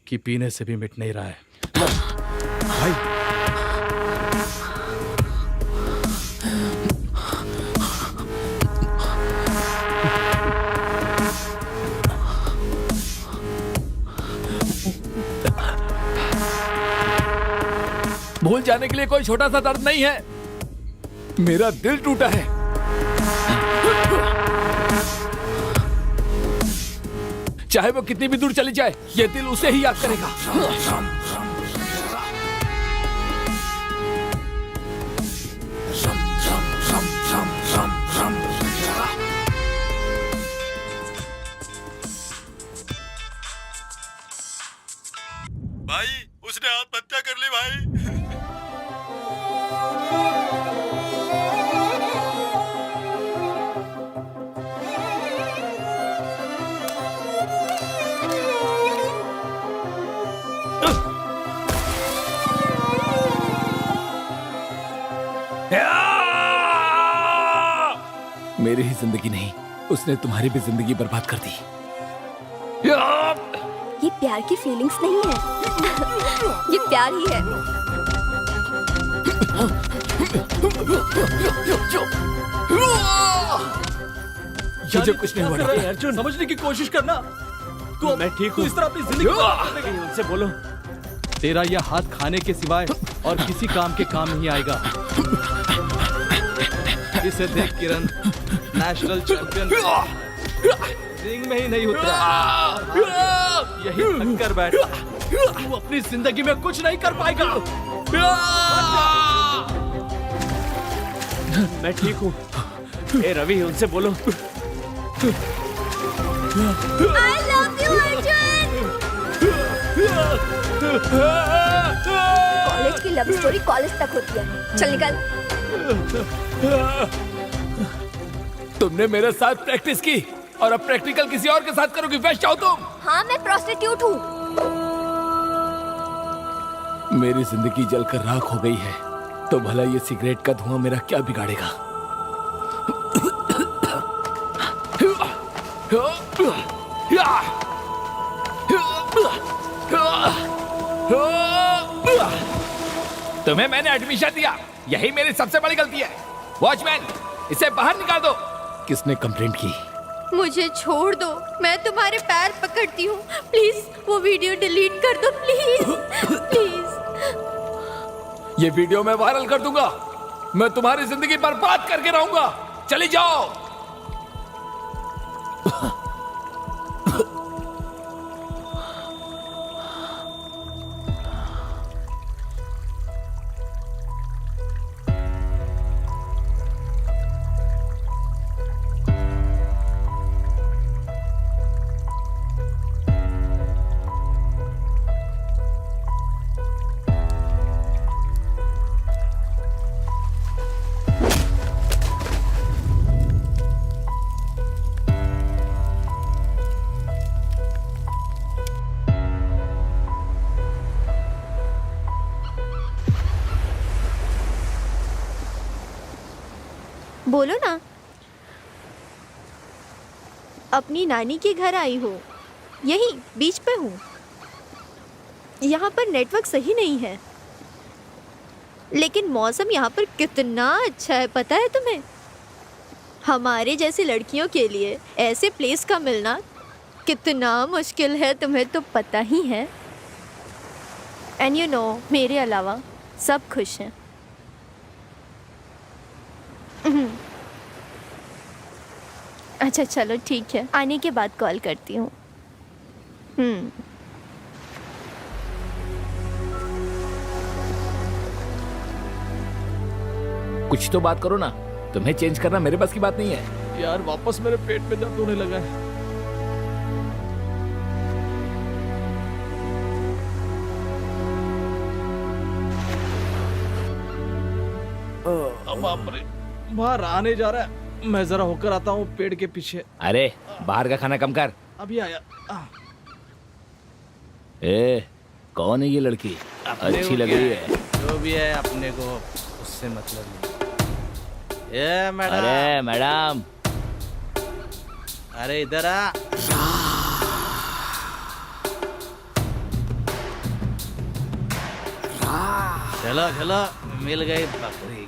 कि पीने से भी मिट नहीं रहा है। भाई भूल जाने के लिए कोई छोटा सा दर्द नहीं है। मेरा दिल टूटा है। चाहे वो कितनी भी दूर चली जाए, ये दिल उसे ही याद करेगा। भाई उसने आत्महत्या कर ली भाई। मेरी ही जिंदगी नहीं, उसने तुम्हारी भी जिंदगी बर्बाद कर दी। ये प्यार की फीलिंग्स नहीं है, ये प्यार ही है। मुझे कुछ नहीं हुआ अर्जुन, समझने की कोशिश करना। तू मैं ठीक हूँ। इस तरह अपनी जिंदगी उनसे बोलो। तेरा यह हाथ खाने के सिवाय और किसी काम के काम नहीं आएगा। इसे देख किरण, नेशनल चैंपियन रिंग में ही नहीं उतरा, यही थक कर बैठ। तू अपनी जिंदगी में कुछ नहीं कर पाएगा। मैं ठीक हूँ। ए रवि, उनसे बोलो। I love you, Arjun. College की लव स्टोरी कॉलेज तक होती है। चल निकल। तुमने मेरे साथ प्रैक्टिस की और अब प्रैक्टिकल किसी और के साथ करोगी। वैश्या हो तुम। हाँ, मैं प्रोस्टिट्यूट हूँ। मेरी जिंदगी जलकर राख हो गई है, तो भला ये सिगरेट का धुआं मेरा क्या बिगाड़ेगा? तुम्हें मैंने एडमिशन दिया, यही मेरी सबसे बड़ी गलती है। वॉचमैन, इसे बाहर निकाल दो। किसने कंप्लेंट की? मुझे छोड़ दो, मैं तुम्हारे पैर पकड़ती हूँ। प्लीज वो वीडियो डिलीट कर दो, प्लीज प्लीज। ये वीडियो मैं वायरल कर दूंगा। मैं तुम्हारी जिंदगी बर्बाद करके रहूंगा। चली जाओ। बोलो ना। अपनी नानी के घर आई हो, यही बीच पे हूँ। यहाँ पर नेटवर्क सही नहीं है, लेकिन मौसम यहाँ पर कितना अच्छा है पता है तुम्हें? हमारे जैसी लड़कियों के लिए ऐसे प्लेस का मिलना कितना मुश्किल है, तुम्हें तो पता ही है। एंड यू नो, मेरे अलावा सब खुश हैं। अच्छा चलो ठीक है, आने के बाद कॉल करती हूँ। कुछ तो बात करो ना। तुम्हें चेंज करना मेरे बस की बात नहीं है। यार वापस मेरे पेट में दर्द होने लगा है। बाप रे, बाहर आने जा रहा है। मैं जरा होकर आता हूँ पेड़ के पीछे। अरे बाहर का खाना कम कर। अभी आया। ए, कौन है ये लड़की? अच्छी लग रही है। जो भी है अपने को उससे मतलब नहीं। ए मैडम। अरे मैडम, अरे इधर आ। चलो चलो, मिल गई बकरी।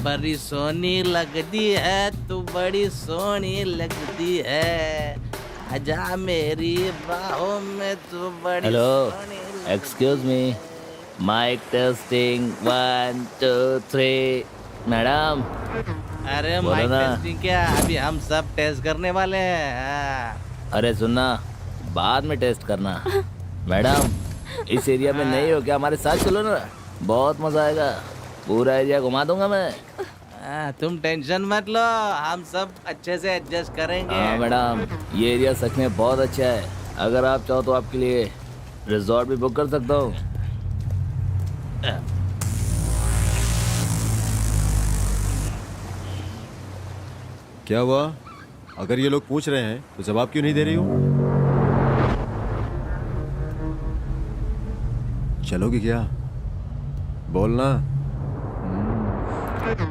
बड़ी सोनी लगती है तू, बड़ी सोनी लगती है। आजा मेरी बाहों में तू बड़ी hello, Soni. Excuse me, mike testing 1 2 3। Madam अरे बोलो माइक ना। टेस्टिंग क्या, अभी हम सब टेस्ट करने वाले हैं। अरे सुनना, बाद में टेस्ट करना। मैडम, इस एरिया में नहीं हो क्या? हमारे साथ चलो ना, बहुत मजा आएगा। पूरा एरिया घुमा दूंगा मैं। तुम टेंशन मत लो, हम सब अच्छे से एडजस्ट करेंगे। हाँ मैडम, ये एरिया सच में बहुत अच्छा है। अगर आप चाहो तो आपके लिए रिजॉर्ट भी बुक कर सकता हूँ। क्या हुआ? अगर ये लोग पूछ रहे हैं तो जवाब क्यों नहीं दे रही हो? चलोगी क्या? बोलना।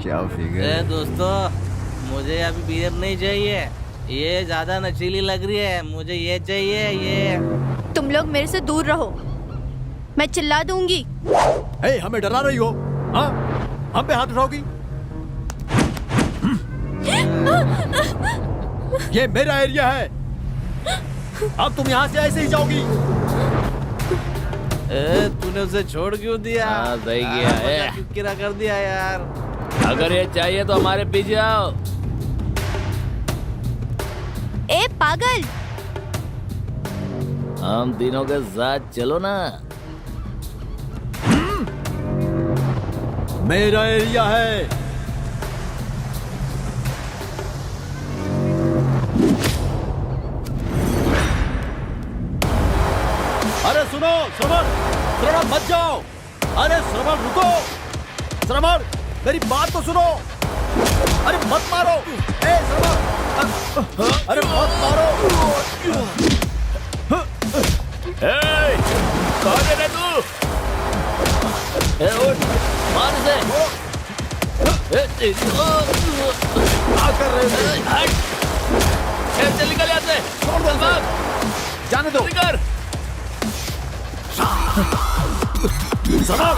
क्या फिगर। दोस्तों, मुझे अभी बियर नहीं चाहिए, ये ज्यादा नशीली लग रही है। मुझे ये चाहिए, ये। तुम लोग मेरे से दूर रहो, मैं चिल्ला दूंगी। हे, हमें डरा रही हो? हाँ, हम पे हाथ उठाओगी? ये मेरा एरिया है, अब तुम यहाँ से ऐसे ही जाओगी। तूने उसे छोड़ क्यों दिया? हाँ, सही किया है। क्यों किरा कर दिया यार? अगर ये चाहिए तो हमारे पीछे आओ। ए पागल, हम तीनों के साथ चलो ना। मेरा एरिया है। अरे सुनो श्रवण, श्रवण मत जाओ। अरे श्रवण रुको, श्रवण मेरी बात तो सुनो। अरे मत मारो। ए श्रवण, अरे मत मारो। कौन है रे तू? उठ, मार इसे। क्या कर रहे हो? हट। चल निकल यहाँ से। छोड़ दो इसे। जाने दो। निकल। सवार।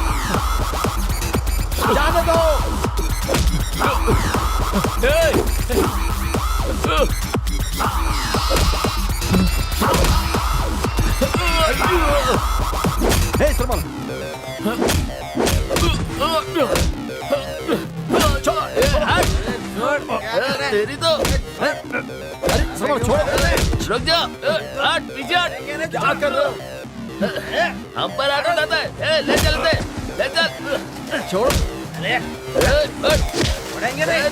जाने दो। हे सरमल। तेरी तो अरे सरमल छोड़ो। रुक जा। हट पीछे हट। क्या कर रहे हो? हम पर आगे जाता है। ले चलते। ले चल। छोड़ो।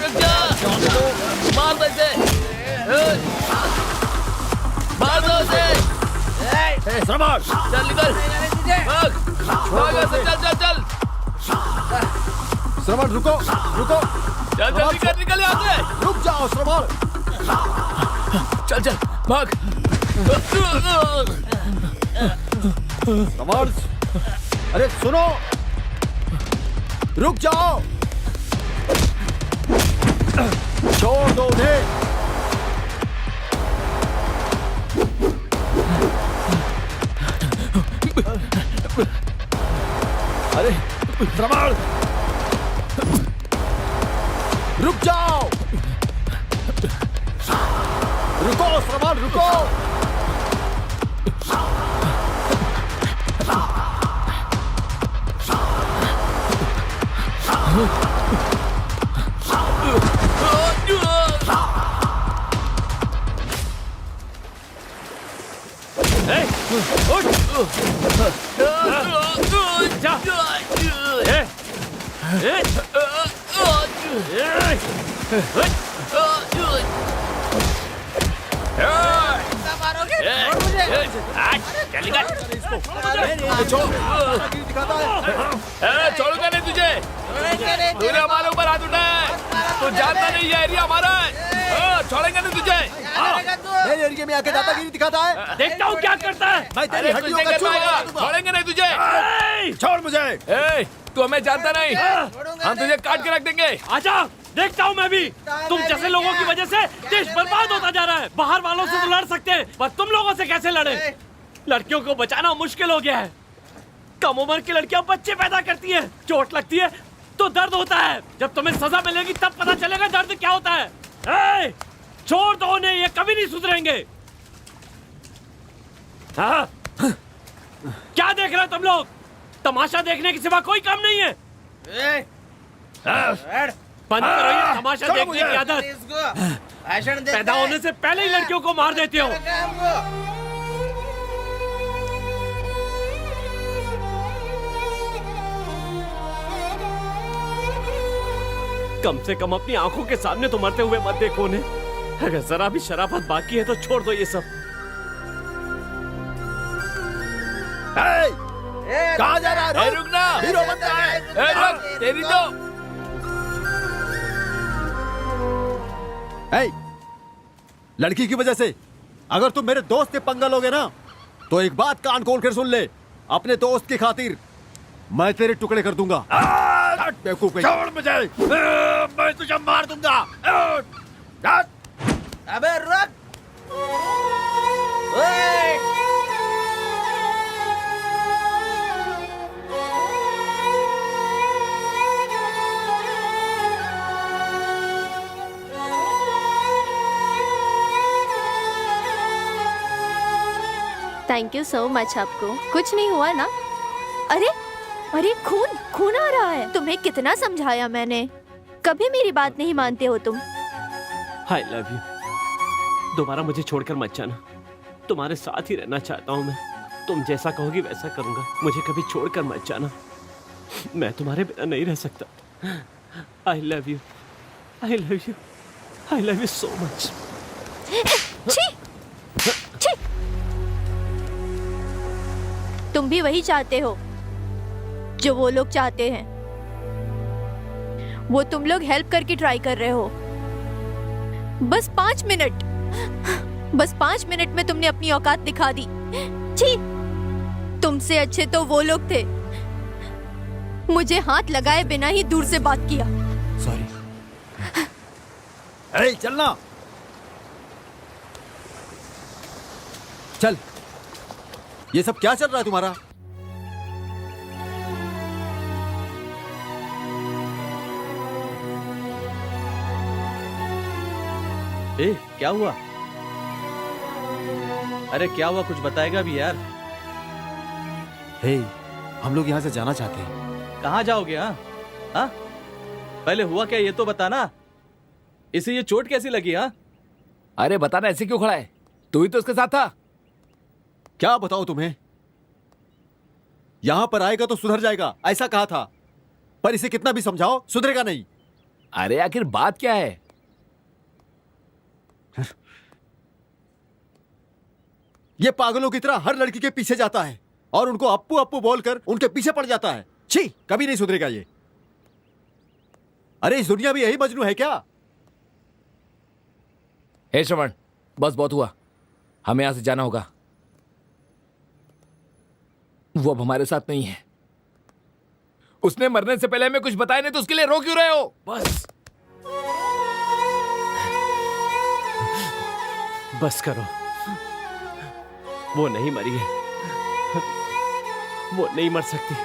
रुक जा। मार दो इसे। मार दो इसे। सरमल। चल निकल। भाग। भाग ऐसे। चल चल चल। सरमल रुको रुको। चल चल निकल निकल यहाँ से। रुक जाओ सरमल। चल चल भाग। सरमल। अरे सुनो। रुक जाओ। छोड़ दो उन्हें। अरे सरमल। रुक जाओ। रुको सरमल रुको। छोड़ूंगा नहीं तुझे। तूने हमारे ऊपर हाथ उठाया है। तू जानता नहीं ये एरिया हमारा है। छोड़ेंगे नहीं तुझे। मेरे एरिया में आके दादागिरी दिखाता है। देखता हूँ क्या करता है। मैं तेरी हड्डियों का चूरमा उड़ा दूंगा। छोड़ेंगे नहीं तुझे। छोड़ मुझे। तू हमें जानता नहीं। हम तुझे काट के रख देंगे। आजा, देखता हूँ मैं भी। तुम जैसे लोगों की वजह से देश बर्बाद होता जा रहा है। बाहर वालों से तो लड़ सकते हैं, पर तुम लोगों से कैसे लड़े? लड़कियों को बचाना मुश्किल हो गया है। कम उम्र की लड़कियां बच्चे पैदा करती हैं, चोट लगती है तो दर्द होता है। जब तुम्हें सजा मिलेगी तब पता चलेगा दर्द क्या होता है। छोड़ दो उन्हें, ये कभी नहीं सुधरेंगे। हाँ? क्या देख रहे हो तुम लोग? तमाशा देखने की सिवा कोई काम नहीं है। बंद करो ये तमाशा देखने की आदत। पैदा होने से पहले ही लड़कियों को मार देते हो। कम से कम अपनी आंखों के सामने तो मरते हुए मत देखो उन्हें। अगर जरा भी शराफत बाकी है तो छोड़ दो ये सब। कहाँ जा रहा है? रुकना। हीरो बनता है। रुक, तेरी तो लड़की की वजह से अगर तुम मेरे दोस्त से पंगा लोगे ना तो एक बात कान खोल कर सुन ले। अपने दोस्त की खातिर मैं तेरे टुकड़े कर दूंगा। बेवकूफ। छोड़ मुझे। मैं तुझे मार दूंगा। अबे रुक। Thank you so much. आपको कुछ नहीं हुआ ना? अरे अरे खून खून आ रहा है। तुम्हें कितना समझाया मैंने, कभी मेरी बात नहीं मानते हो तुम। आई लव यू। दोबारा मुझे छोड़कर मत जाना। तुम्हारे साथ ही रहना चाहता हूँ मैं। तुम जैसा कहोगी वैसा करूंगा। मुझे कभी छोड़कर मत जाना। मैं तुम्हारे बिना नहीं रह सकता। आई love you. I love you. I love you so much. छी! छी! तुम भी वही चाहते हो जो वो लोग चाहते हैं। वो तुम लोग हेल्प करके ट्राई कर रहे हो। बस 5 मिनट में तुमने अपनी औकात दिखा दी। छी! तुमसे अच्छे तो वो लोग थे, मुझे हाथ लगाए बिना ही दूर से बात किया। सॉरी। अरे चलना, चल। ये सब क्या चल रहा है तुम्हारा? ए, क्या हुआ? अरे क्या हुआ, कुछ बताएगा भी यार। हे, हम लोग यहाँ से जाना चाहते हैं। कहाँ जाओगे? हाँ? पहले हुआ क्या ये तो बताना। इसे ये चोट कैसी लगी? हाँ, अरे बताना, ऐसे क्यों खड़ा है? तू ही तो उसके साथ था। क्या बताओ तुम्हें? यहां पर आएगा तो सुधर जाएगा, ऐसा कहा था, पर इसे कितना भी समझाओ सुधरेगा नहीं। अरे आखिर बात क्या है? ये पागलों की तरह हर लड़की के पीछे जाता है और उनको अप्पू अप्पू बोलकर उनके पीछे पड़ जाता है। छी, कभी नहीं सुधरेगा ये। अरे इस दुनिया में यही मजनू है क्या? हे श्रवण, बस बहुत हुआ, हमें यहां से जाना होगा। वो अब हमारे साथ नहीं है। उसने मरने से पहले हमें कुछ बताया नहीं, तो उसके लिए रो क्यों रहे हो? बस करो, वो नहीं मरी है, वो नहीं मर सकती।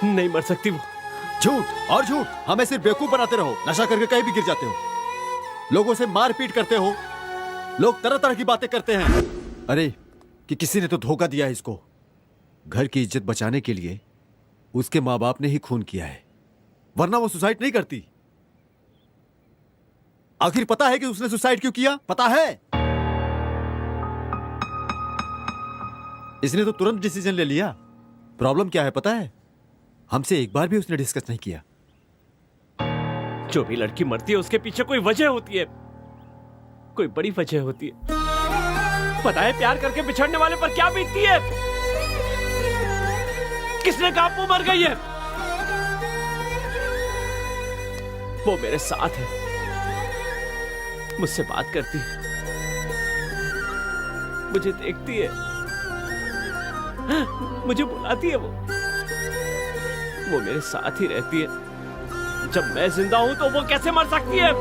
नहीं मर सकती वो। झूठ और झूठ, हमें सिर्फ बेवकूफ बनाते रहो। नशा करके कहीं भी गिर जाते हो, लोगों से मारपीट करते हो, लोग तरह तरह की बातें करते हैं। अरे कि किसी ने तो धोखा दिया है इसको। घर की इज्जत बचाने के लिए उसके माँ बाप ने ही खून किया है, वरना वो सुसाइड नहीं करती। आखिर पता है कि उसने सुसाइड क्यों किया? पता है? इसने तो तुरंत डिसीजन ले लिया। प्रॉब्लम क्या है पता है? हमसे एक बार भी उसने डिस्कस नहीं किया। जो भी लड़की मरती है उसके पीछे कोई वजह होती है, कोई बड़ी वजह होती है। पता है प्यार करके बिछड़ने वाले पर क्या बीतती है? किसने कहा वो मर गई है? वो मेरे साथ है, मुझसे बात करती है, मुझे देखती है, मुझे बुलाती है। वो मेरे साथ ही रहती है। जब मैं जिंदा हूं तो वो कैसे मर सकती है?